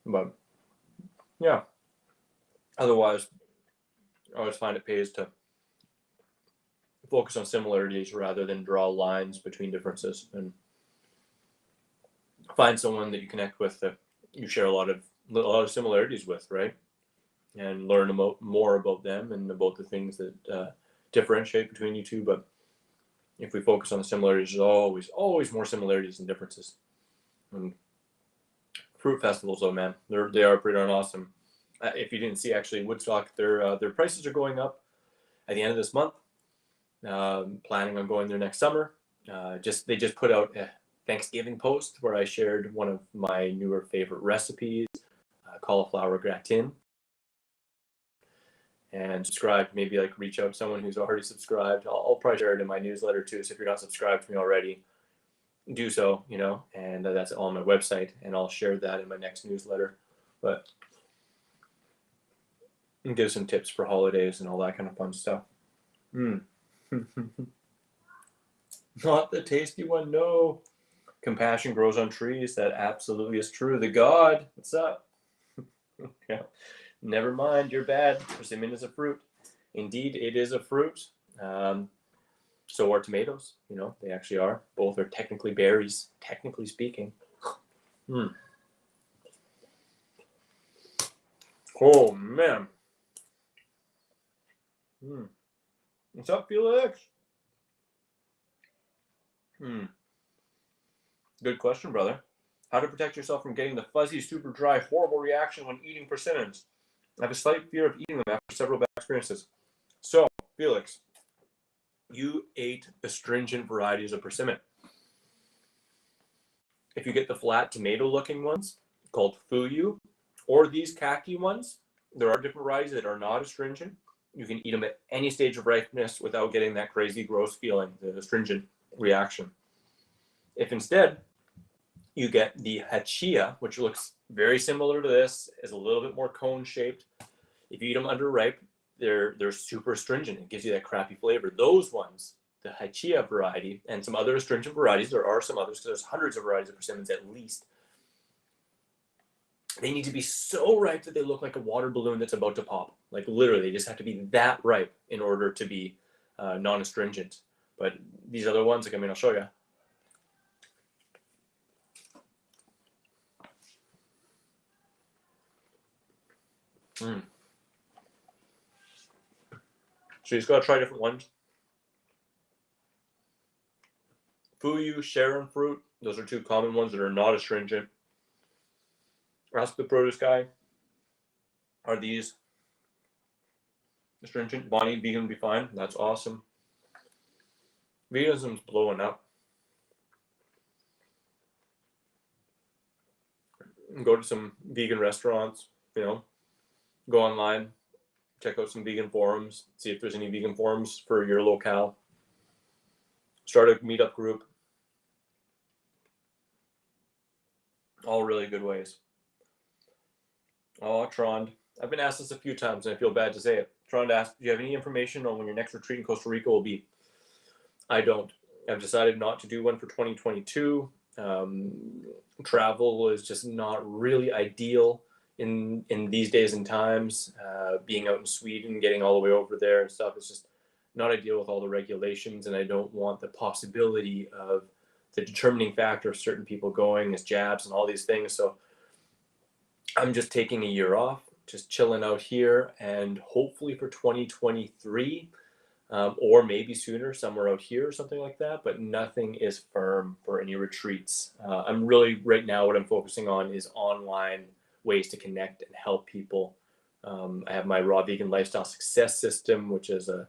But yeah, otherwise, I always find it pays to focus on similarities rather than draw lines between differences, and find someone that you connect with that you share a lot of similarities with, right? And learn more about them and about the things that differentiate between you two. But if we focus on the similarities, there's always more similarities than differences. And fruit festivals, though, man, they are pretty darn awesome. If you didn't see, actually, Woodstock, their prices are going up at the end of this month. Planning on going there next summer. They just put out a Thanksgiving post where I shared one of my newer favorite recipes, cauliflower gratin. And subscribe, maybe like reach out to someone who's already subscribed. I'll probably share it in my newsletter too. So if you're not subscribed to me already, do so, and that's on my website, and I'll share that in my next newsletter. But give some tips for holidays and all that kind of fun stuff. Not the tasty one, no. Compassion grows on trees. That absolutely is true. The God, what's up? Yeah. Never mind, you're bad. Persimmon is a fruit. Indeed, it is a fruit. So are tomatoes. They actually are. Both are technically berries, technically speaking. Oh, man. What's up, Felix? Good question, brother. How to protect yourself from getting the fuzzy, super dry, horrible reaction when eating persimmons. I have a slight fear of eating them after several bad experiences. So, Felix, you ate astringent varieties of persimmon. If you get the flat tomato-looking ones, called fuyu, or these khaki ones, there are different varieties that are not astringent. You can eat them at any stage of ripeness without getting that crazy, gross feeling, the astringent reaction. If instead you get the hachia, which looks very similar to this, is a little bit more cone-shaped. If you eat them underripe, they're super astringent. It gives you that crappy flavor. Those ones, the hachia variety, and some other astringent varieties, there are some others, because there's hundreds of varieties of persimmons at least. They need to be so ripe that they look like a water balloon that's about to pop. Like literally, they just have to be that ripe in order to be non-astringent. But these other ones, I'll show you. So you just got to try different ones. Fuyu, Sharon fruit, those are two common ones that are not astringent. Ask the produce guy, are these astringent? Bonnie, vegan would be fine. That's awesome. Veganism's blowing up. Go to some vegan restaurants, go online, check out some vegan forums, see if there's any vegan forums for your locale. Start a meetup group. All really good ways. Oh, Trond. I've been asked this a few times, and I feel bad to say it. Trond asked, do you have any information on when your next retreat in Costa Rica will be? I don't. I've decided not to do one for 2022. Travel is just not really ideal in these days and times. Being out in Sweden, getting all the way over there and stuff, is just not ideal with all the regulations, and I don't want the possibility of the determining factor of certain people going as jabs and all these things. So I'm just taking a year off, just chilling out here, and hopefully for 2023, or maybe sooner, somewhere out here or something like that, but nothing is firm for any retreats. I'm really, right now, what I'm focusing on is online ways to connect and help people. I have my Raw Vegan Lifestyle Success System, which is a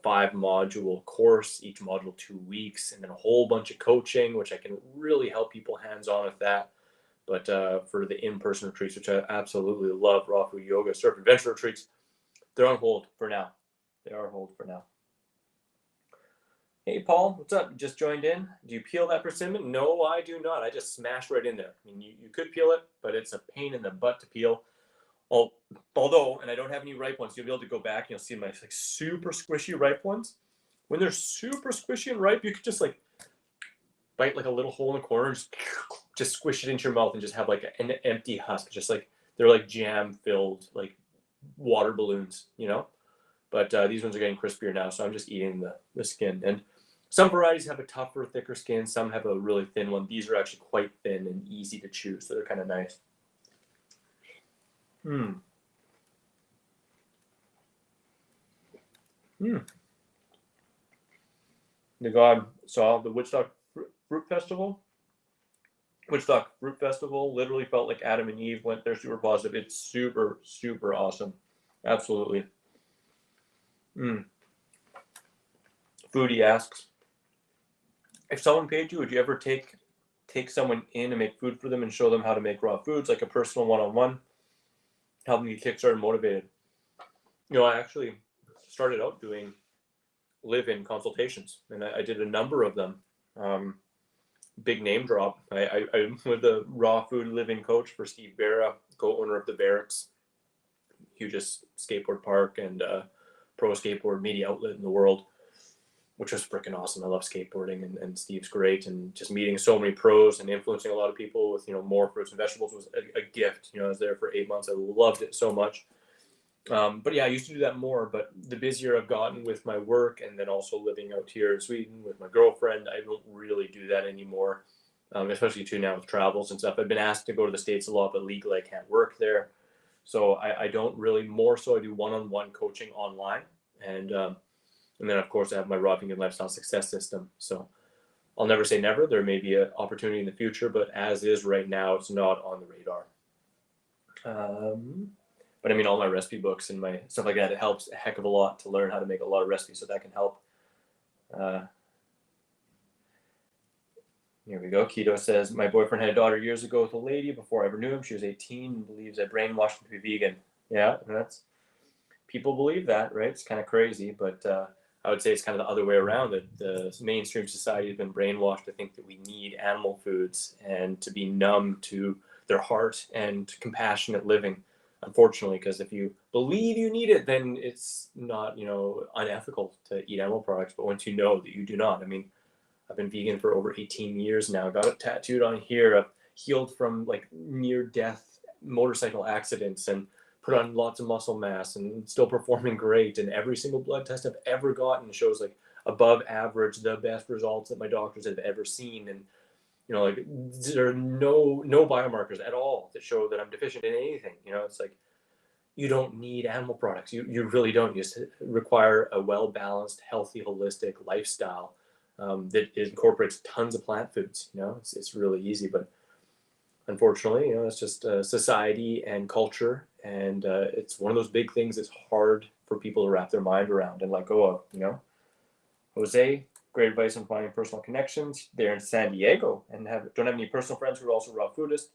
5-module course, each module 2 weeks, and then a whole bunch of coaching, which I can really help people hands-on with that. But for the in-person retreats, which I absolutely love, raw food yoga, surf adventure retreats, they're on hold for now. They are on hold for now. Hey, Paul, what's up? You just joined in. Do you peel that persimmon? No, I do not. I just smash right in there. I mean, you could peel it, but it's a pain in the butt to peel. Although, and I don't have any ripe ones, you'll be able to go back and you'll see my like super squishy ripe ones. When they're super squishy and ripe, you could just like bite like a little hole in the corner and just squish it into your mouth and just have like an empty husk. Just like they're like jam filled, like water balloons, you know? But these ones are getting crispier now, so I'm just eating the skin. And some varieties have a tougher, thicker skin. Some have a really thin one. These are actually quite thin and easy to chew, so they're kind of nice. The God saw the Woodstock Fruit Festival. Woodstock Fruit Festival literally felt like Adam and Eve went there, super positive. It's super, super awesome. Absolutely. Foodie asks, if someone paid you, would you ever take someone in and make food for them and show them how to make raw foods, like a personal one-on-one, help them get kickstarted and motivated? You know, I actually started out doing live-in consultations, and I did a number of them. Big name drop. I'm with the raw food living coach for Steve Barra, co-owner of the Barracks, hugest skateboard park and pro skateboard media outlet in the world, which was freaking awesome. I love skateboarding, and Steve's great, and just meeting so many pros and influencing a lot of people with, you know, more fruits and vegetables was a gift. You know, I was there for 8 months. I loved it so much. But yeah, I used to do that more, but the busier I've gotten with my work and then also living out here in Sweden with my girlfriend, I don't really do that anymore, especially too now with travels and stuff. I've been asked to go to the States a lot, but legally I can't work there. So I don't really, more so I do one-on-one coaching online. And then, of course, I have my Raw Vegan Lifestyle Success System. So I'll never say never. There may be an opportunity in the future, but as is right now, it's not on the radar. But I mean, all my recipe books and my stuff like that, it helps a heck of a lot to learn how to make a lot of recipes, so that can help. Here we go. Keto says, my boyfriend had a daughter years ago with a lady before I ever knew him. She was 18 and believes I brainwashed him to be vegan. Yeah, that's, people believe that, right? It's kind of crazy, but I would say it's kind of the other way around. That the mainstream society has been brainwashed to think that we need animal foods and to be numb to their heart and compassionate living. Unfortunately, because if you believe you need it, then it's not, you know, unethical to eat animal products. But once you know that you do not, I mean, I've been vegan for over 18 years now. Got it tattooed on here. I've healed from like near-death motorcycle accidents and put on lots of muscle mass and still performing great. And every single blood test I've ever gotten shows like above average, the best results that my doctors have ever seen. And you know, like there are no biomarkers at all that show that I'm deficient in anything. You know, it's like you don't need animal products. You really don't. You just require a well-balanced, healthy, holistic lifestyle that incorporates tons of plant foods. You know, it's really easy, but unfortunately, you know, it's just society and culture, and it's one of those big things that's hard for people to wrap their mind around and let go of. You know, Jose, great advice on finding personal connections. They're in San Diego and don't have any personal friends who are also raw foodists.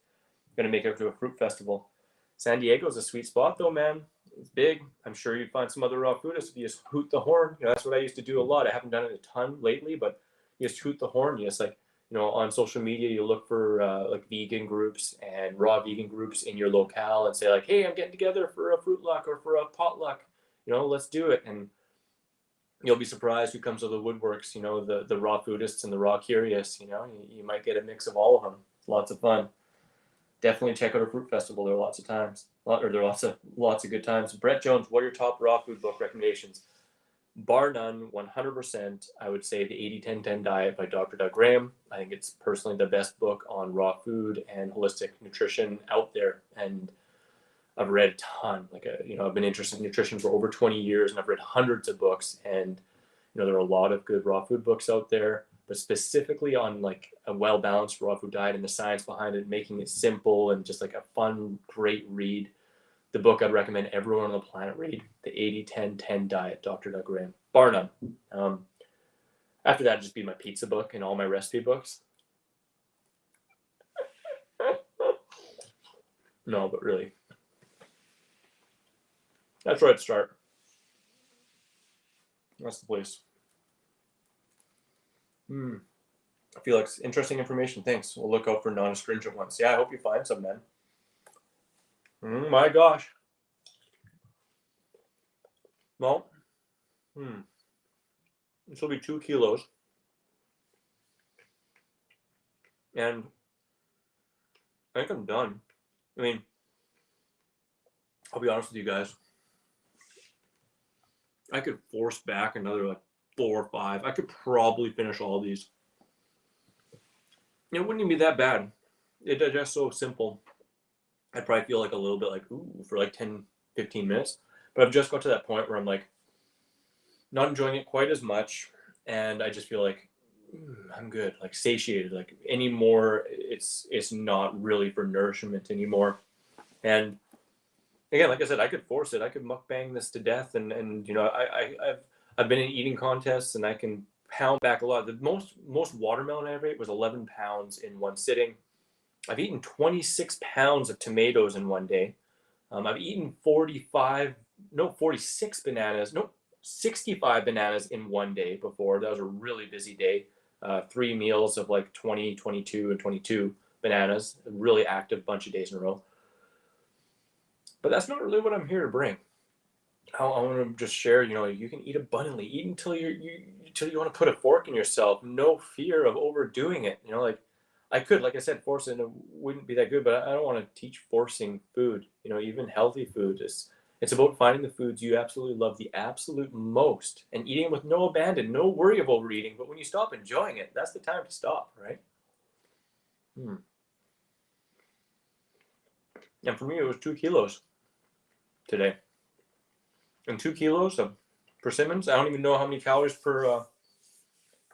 Going to make it up to a fruit festival. San Diego is a sweet spot though, man. It's big. I'm sure you'd find some other raw foodists if you just hoot the horn. You know, that's what I used to do a lot. I haven't done it a ton lately, but you just hoot the horn. You just like, you know, on social media, you look for like vegan groups and raw vegan groups in your locale and say like, hey, I'm getting together for a fruit luck or for a potluck. You know, let's do it. And you'll be surprised who comes to the woodworks, you know, the raw foodists and the raw curious. You know, you might get a mix of all of them. It's lots of fun. Definitely check out a fruit festival. There are lots of times, there are lots of good times. Brett Jones, what are your top raw food book recommendations? bar none, 100%, I would say the 80-10-10 Diet by Dr. Doug Graham. I think it's personally the best book on raw food and holistic nutrition out there. And I've read a ton. I've been interested in nutrition for over 20 years, and I've read hundreds of books. And there are a lot of good raw food books out there, but specifically on like a well-balanced raw food diet and the science behind it, making it simple and just like a fun, great read. The book I'd recommend everyone on the planet read, the 80-10-10 Diet, Dr. Doug Graham, bar none. After that, it'd just be my pizza book and all my recipe books. No, but really, that's where I'd start. That's the place. I feel like it's interesting information. Thanks. We'll look out for non-astringent ones. Yeah, I hope you find some, man. My gosh. Well, this will be 2 kilos. And I think I'm done. I mean, I'll be honest with you guys. I could force back another like 4 or 5. I could probably finish all these. It wouldn't even be that bad. It digests so simple. I'd probably feel like a little bit like, ooh, for like 10, 15 minutes. But I've just got to that point where I'm like, not enjoying it quite as much. And I just feel like, I'm good, like satiated, like anymore. It's not really for nourishment anymore. And again, like I said, I could force it. I could mukbang this to death. And I've been in eating contests and I can pound back a lot. The most watermelon I ever ate was 11 pounds in one sitting. I've eaten 26 pounds of tomatoes in one day. I've eaten 65 bananas in one day before. That was a really busy day. 3 meals of like 20, 22, and 22 bananas. A really active bunch of days in a row. But that's not really what I'm here to bring. I want to just share, you can eat abundantly. Eat until you want to put a fork in yourself. No fear of overdoing it. I could, like I said, force it and it wouldn't be that good, but I don't want to teach forcing food, even healthy food. It's about finding the foods you absolutely love the absolute most and eating with no abandon, no worry of overeating. But when you stop enjoying it, that's the time to stop, right? And for me, it was 2 kilos today. And 2 kilos of Persimmons. I don't even know how many calories per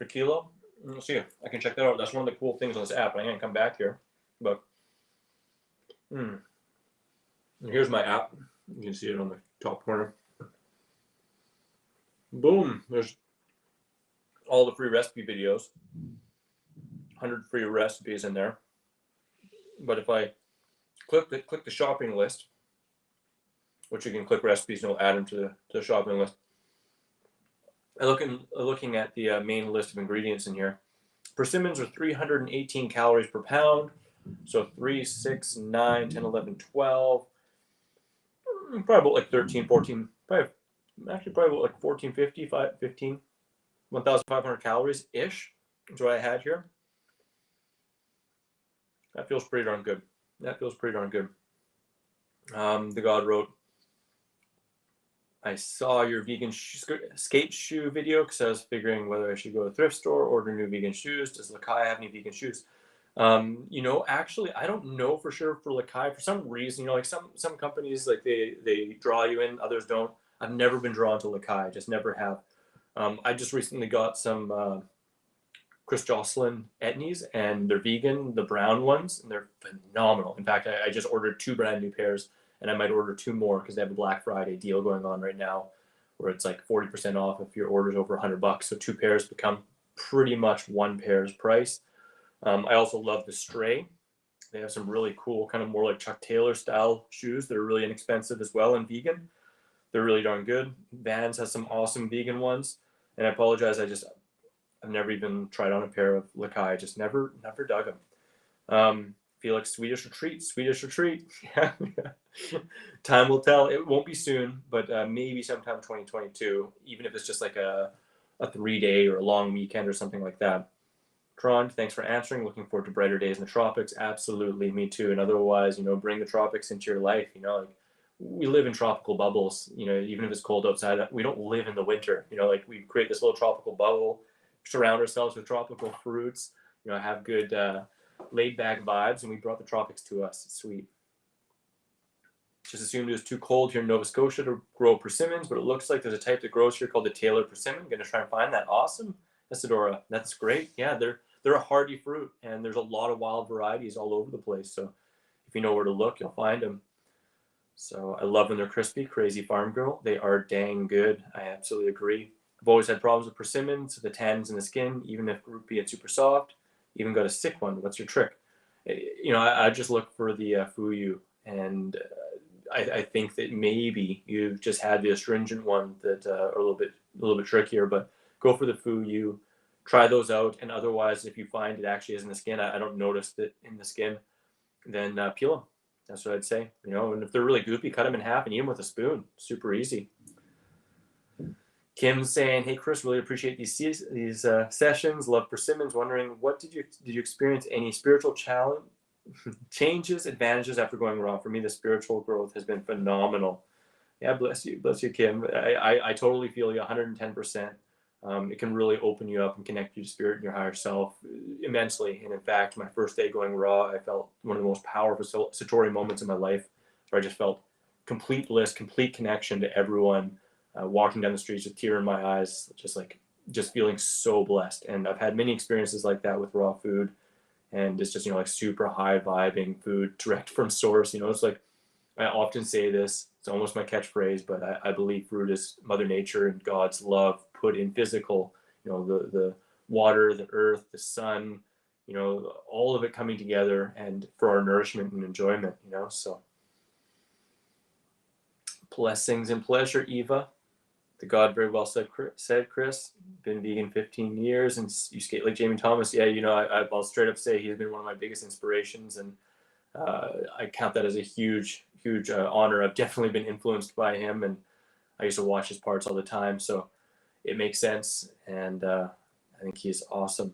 kilo. Let's see. I can check that out. That's one of the cool things on this app. I'm gonna come back here, but here's my app. You can see it on the top corner. Boom. There's all the free recipe videos. 100 free recipes in there. But if I click the shopping list, which you can click recipes and it'll add them to the shopping list. Looking at the main list of ingredients in here. Persimmons are 318 calories per pound. So 3, 6, 9, 10, 11, 12. Probably about like 13, 14. Probably about like 14, 15, 1,500 calories-ish is what I had here. That feels pretty darn good. The God wrote, I saw your vegan skate shoe video because I was figuring whether I should go to a thrift store, order new vegan shoes. Does Lakai have any vegan shoes? Actually, I don't know for sure for Lakai. For some reason, like some companies, like they draw you in, others don't. I've never been drawn to Lakai, just never have. I just recently got some Chris Jocelyn etnies, and they're vegan, the brown ones, and they're phenomenal. In fact, I just ordered 2 brand new pairs. And I might order 2 more because they have a Black Friday deal going on right now where it's like 40% off if your order's over $100. So 2 pairs become pretty much 1 pair's price. I also love the Stray. They have some really cool, kind of more like Chuck Taylor style shoes that are really inexpensive as well and vegan. They're really darn good. Vans has some awesome vegan ones. And I apologize, I've never even tried on a pair of Lakai. Just never dug them. Feel like Swedish retreat. Yeah. Time will tell. It won't be soon, but maybe sometime 2022, even if it's just like a 3-day or a long weekend or something like that. Tron, thanks for answering. Looking forward to brighter days in the tropics. Absolutely, me too. And otherwise, bring the tropics into your life. Like we live in tropical bubbles, you know, even if it's cold outside, we don't live in the winter, you know, like we create this little tropical bubble, surround ourselves with tropical fruits, you know, have good laid back vibes, and we brought the tropics to us. It's sweet. Just assumed it was too cold here in Nova Scotia to grow persimmons, but it looks like there's a type that grows here called the Taylor persimmon. I'm going to try and find that. Awesome, Isadora. That's great. Yeah, they're a hardy fruit, and there's a lot of wild varieties all over the place. So if you know where to look, you'll find them. So I love when they're crispy. Crazy Farm Girl. They are dang good. I absolutely agree. I've always had problems with persimmons, the tannins in the skin, even if root beer super soft. Even got a sick one. What's your trick? You know, I just look for the fuyu, and I think that maybe you've just had the astringent one that are a little bit trickier. But go for the fuyu. Try those out, and otherwise, if you find it actually is in the skin, I don't notice it in the skin, then peel them. That's what I'd say. You know, and if they're really goopy, cut them in half and eat them with a spoon. Super easy. Kim's saying, "Hey Chris, really appreciate these sessions. Love persimmons. Wondering, what did you experience any spiritual challenge, changes, advantages after going raw? For me, the spiritual growth has been phenomenal." Yeah, bless you, Kim. I totally feel you, 110%. It can really open you up and connect you to spirit and your higher self immensely. And in fact, my first day going raw, I felt one of the most powerful Satori moments in my life, where I just felt complete bliss, complete connection to everyone. Walking down the streets with tear in my eyes, just feeling so blessed. And I've had many experiences like that with raw food, and it's just, you know, like super high vibing food direct from source. You know, it's like, I often say this, it's almost my catchphrase, but I believe fruit is Mother Nature and God's love put in physical, you know, the water, the earth, the sun, you know, all of it coming together and for our nourishment and enjoyment, you know. So blessings and pleasure, Eva. The God very well said, Chris. Been vegan 15 years, and you skate like Jamie Thomas. Yeah, you know, I'll straight up say he's been one of my biggest inspirations, and I count that as a huge honor. I've definitely been influenced by him, and I used to watch his parts all the time, so it makes sense, and I think he's awesome.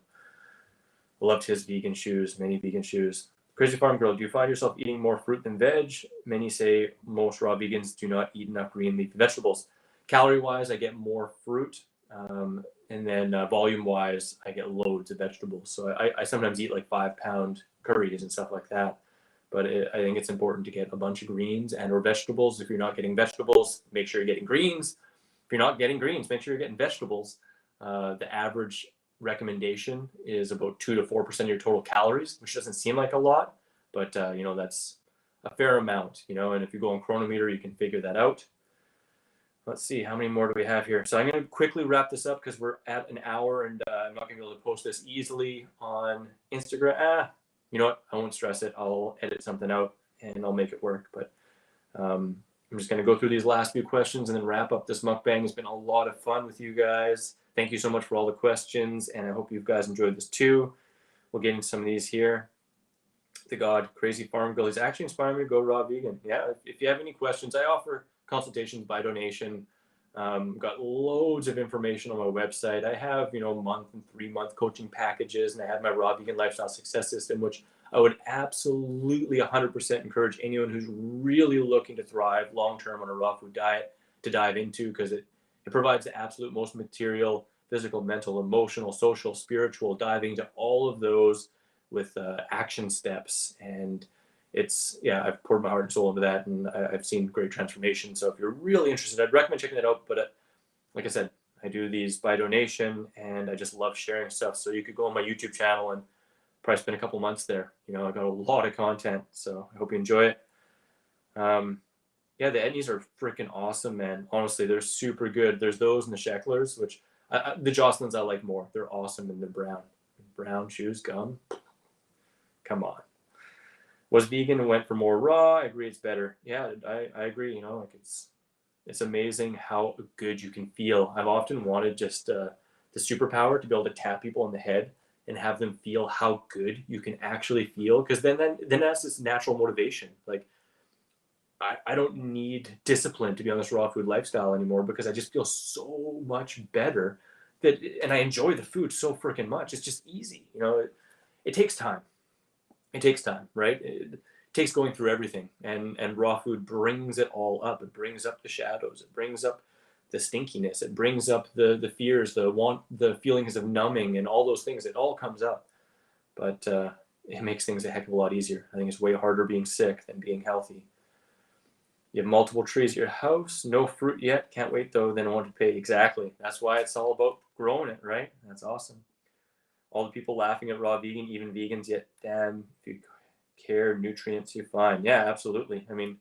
Loved his vegan shoes, many vegan shoes. Crazy Farm Girl, do you find yourself eating more fruit than veg? Many say most raw vegans do not eat enough green leafy vegetables. Calorie-wise, I get more fruit, and then volume-wise, I get loads of vegetables. So I sometimes eat like 5-pound curries and stuff like that. But I think it's important to get a bunch of greens and or vegetables. If you're not getting vegetables, make sure you're getting greens. If you're not getting greens, make sure you're getting vegetables. The average recommendation is about 2 to 4% of your total calories, which doesn't seem like a lot, but you know, that's a fair amount, you know. And if you go on Chronometer, you can figure that out. Let's see, how many more do we have here? So I'm going to quickly wrap this up because we're at an hour, and I'm not going to be able to post this easily on Instagram. You know what? I won't stress it. I'll edit something out and I'll make it work. But I'm just going to go through these last few questions and then wrap up this mukbang. It's been a lot of fun with you guys. Thank you so much for all the questions, and I hope you guys enjoyed this too. We'll get into some of these here. The God, Crazy Farm Girl, is actually inspiring me to go raw vegan. Yeah, if you have any questions, I offer consultations by donation. Got loads of information on my website. I have, you know, month and 3-month coaching packages, and I have my raw vegan lifestyle success system, which I would absolutely 100% encourage anyone who's really looking to thrive long-term on a raw food diet to dive into, because it provides the absolute most material, physical, mental, emotional, social, spiritual, diving into all of those with action steps. And it's, yeah, I've poured my heart and soul into that, and I've seen great transformation. So if you're really interested, I'd recommend checking that out. But like I said, I do these by donation, and I just love sharing stuff. So you could go on my YouTube channel and probably spend a couple months there. You know, I got a lot of content, so I hope you enjoy it. Yeah, the Etnies are freaking awesome, man. Honestly, they're super good. There's those and the Shecklers, which the Jocelyns I like more. They're awesome, and the brown shoes gum. Come on. Was vegan and went for more raw. I agree, it's better. Yeah, I agree. You know, like it's amazing how good you can feel. I've often wanted just the superpower to be able to tap people on the head and have them feel how good you can actually feel, because then that's this natural motivation. Like I don't need discipline to be on this raw food lifestyle anymore, because I just feel so much better and I enjoy the food so freaking much. It's just easy. You know, it takes time. It takes time, right? takes going through everything, and raw food brings it all up. It brings up the shadows. It brings up the stinkiness. It brings up the fears, the feelings of numbing, and all those things. It all comes up, but it makes things a heck of a lot easier. I think it's way harder being sick than being healthy. You have multiple trees at your house, no fruit yet. Can't wait though. Then I want to pay. Exactly. That's why it's all about growing it, right? That's awesome. All the people laughing at raw vegan, even vegans, yet damn, if you care, nutrients you find. Yeah, absolutely. I mean,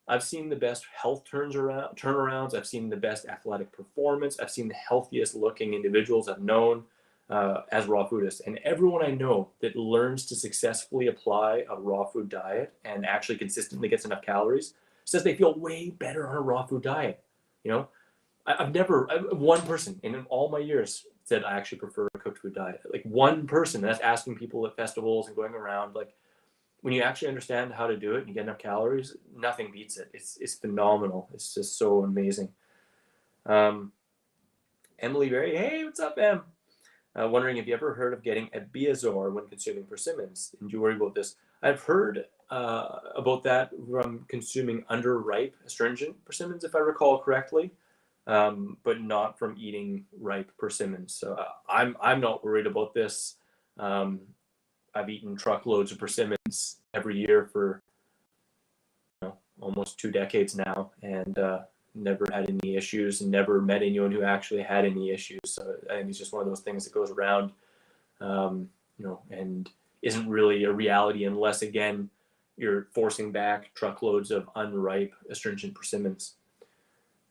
I've seen the best health turnarounds. I've seen the best athletic performance. I've seen the healthiest looking individuals I've known as raw foodists. And everyone I know that learns to successfully apply a raw food diet and actually consistently gets enough calories says they feel way better on a raw food diet. You know, one person in all my years said I actually prefer a cooked food diet. Like one person. That's asking people at festivals and going around. Like when you actually understand how to do it and you get enough calories, nothing beats it. It's phenomenal. It's just so amazing. Emily Berry, hey, what's up, Em? Wondering if you ever heard of getting a Beazor when consuming persimmons. Did you worry about this? I've heard about that from consuming underripe astringent persimmons, if I recall correctly, but not from eating ripe persimmons. So I'm not worried about this. I've eaten truckloads of persimmons every year for almost 2 decades now, and never had any issues, and never met anyone who actually had any issues. So I think it's just one of those things that goes around, and isn't really a reality unless, again, you're forcing back truckloads of unripe astringent persimmons.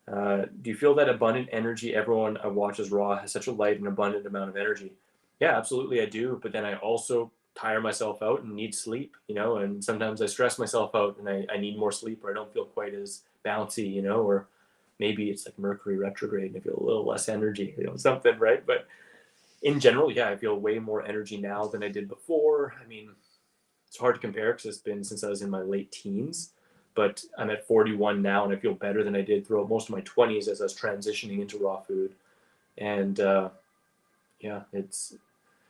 Do you feel that abundant energy everyone watches raw has such a light and abundant amount of energy? Yeah, absolutely I do. But then I also tire myself out and need sleep, and sometimes I stress myself out and I need more sleep, or I don't feel quite as bouncy, or maybe it's like Mercury retrograde and I feel a little less energy, something, right? But in general, yeah, I feel way more energy now than I did before. I mean, it's hard to compare because it's been since I was in my late teens, but I'm at 41 now and I feel better than I did throughout most of my 20s as I was transitioning into raw food. And yeah, it's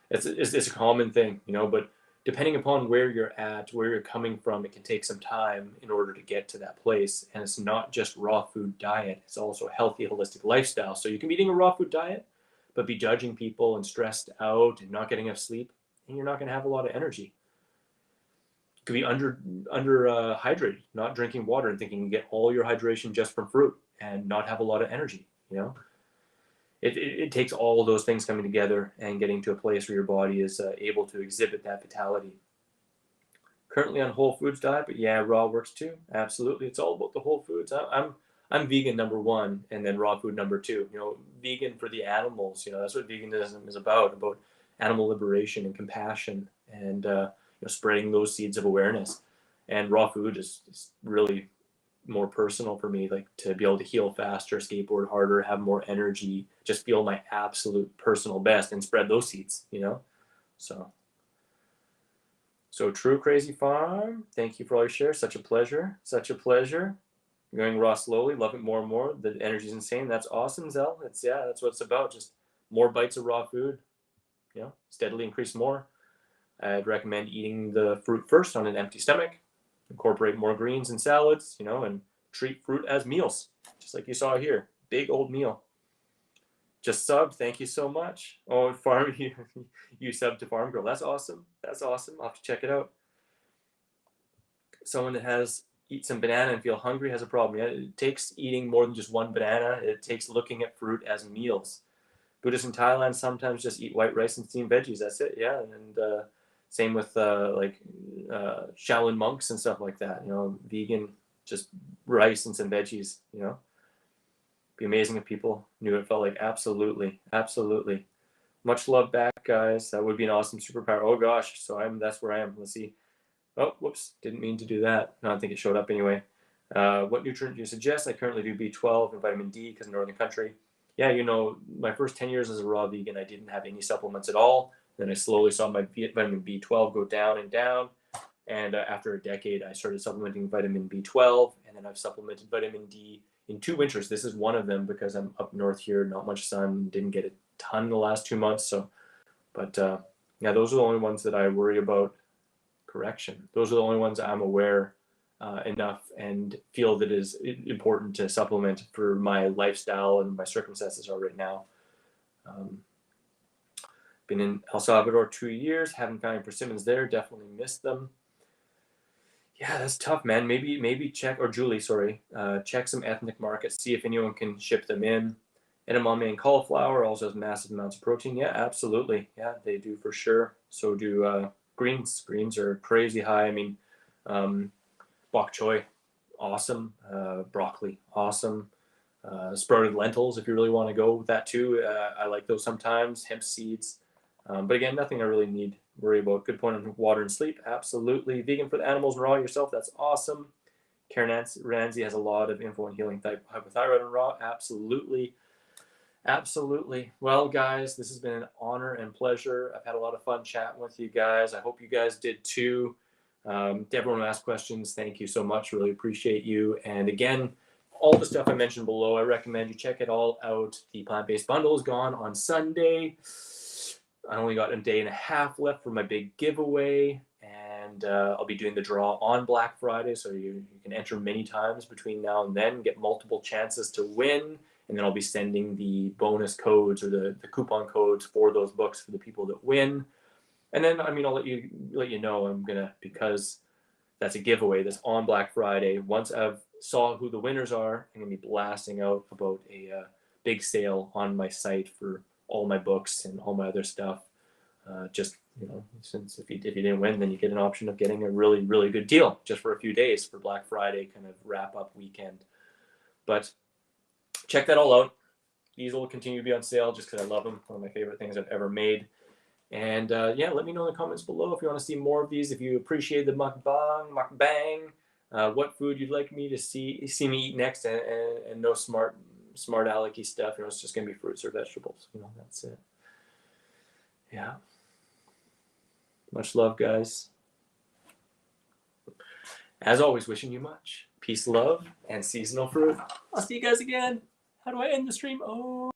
a common thing, but depending upon where you're at, where you're coming from, it can take some time in order to get to that place. And it's not just raw food diet, it's also a healthy, holistic lifestyle. So you can be eating a raw food diet, but be judging people and stressed out and not getting enough sleep, and you're not going to have a lot of energy. You could be under hydrated, not drinking water and thinking you get all your hydration just from fruit and not have a lot of energy, It takes all of those things coming together and getting to a place where your body is able to exhibit that vitality. Currently on whole foods diet, but yeah, raw works too. Absolutely, it's all about the whole foods. I'm vegan number one, and then raw food number two. Vegan for the animals. That's what veganism is about animal liberation and compassion, and spreading those seeds of awareness. And raw food is really more personal for me, like to be able to heal faster, skateboard harder, have more energy, just feel my absolute personal best and spread those seeds, So true, Crazy Farm. Thank you for all your shares. Such a pleasure. Such a pleasure. Going raw slowly, love it more and more. The energy's insane. That's awesome, Zell. That's what it's about. Just more bites of raw food, steadily increase more. I'd recommend eating the fruit first on an empty stomach. Incorporate more greens and salads, and treat fruit as meals, just like you saw here. Big old meal. Just subbed. Thank you so much. Oh, Farm, you subbed to Farm Girl. That's awesome. That's awesome. I'll have to check it out. Someone that has eat some banana and feel hungry has a problem. Yeah, it takes eating more than just one banana. It takes looking at fruit as meals. Buddhists in Thailand sometimes just eat white rice and steamed veggies. That's it. Yeah, and same with Shaolin monks and stuff like that. Vegan, just rice and some veggies. Be amazing if people knew what it felt like. Absolutely, absolutely. Much love back, guys. That would be an awesome superpower. Oh gosh, so that's where I am. Let's see. Oh, whoops, didn't mean to do that. No, I think it showed up anyway. What nutrient do you suggest? I currently do B12 and vitamin D because Northern Country. Yeah, my first 10 years as a raw vegan, I didn't have any supplements at all. Then I slowly saw my vitamin B12 go down and down. And after a decade, I started supplementing vitamin B12. And then I've supplemented vitamin D in 2 winters. This is one of them because I'm up north here, not much sun, didn't get a ton the last 2 months. But yeah, those are the only ones that I worry about Correction. Those are the only ones I'm aware enough and feel that it is important to supplement for my lifestyle and my circumstances are right now. Been in El Salvador 2 years, haven't found any persimmons there, definitely missed them. Yeah, that's tough, man. Maybe check, or Julie, sorry, check some ethnic markets, see if anyone can ship them in. Edamame and cauliflower also has massive amounts of protein. Yeah, absolutely. Yeah, they do for sure. So do greens. Greens are crazy high. I mean, bok choy, awesome. Broccoli, awesome. Sprouted lentils, if you really want to go with that too. I like those sometimes. Hemp seeds. But again, nothing I really need to worry about. Good point on water and sleep. Absolutely. Vegan for the animals and raw yourself. That's awesome. Karen Ramsey has a lot of info on healing hypothyroid and raw. Absolutely. Absolutely. Well, guys, this has been an honor and pleasure. I've had a lot of fun chatting with you guys. I hope you guys did too. To everyone who asked questions, thank you so much. Really appreciate you. And again, all the stuff I mentioned below, I recommend you check it all out. The plant-based bundle is gone on Sunday. I only got a day and a half left for my big giveaway, and I'll be doing the draw on Black Friday, so you can enter many times between now and then, get multiple chances to win, and then I'll be sending the bonus codes or the coupon codes for those books for the people that win. And then, I mean, I'll let you know, I'm gonna, because that's a giveaway that's on Black Friday. Once I've saw who the winners are, I'm gonna be blasting out about a big sale on my site for all my books and all my other stuff. Just, you know, since if you didn't win, then you get an option of getting a really, really good deal just for a few days for Black Friday kind of wrap up weekend. But check that all out. These will continue to be on sale just because I love them. One of my favorite things I've ever made. And yeah, let me know in the comments below if you want to see more of these. If you appreciate the mukbang, what food you'd like me to see me eat next, and no smart alecky stuff. You know, it's just gonna be fruits or vegetables. You know, that's it. Yeah. Much love, guys. As always, wishing you much peace, love, and seasonal fruit. I'll see you guys again. How do I end the stream? Oh.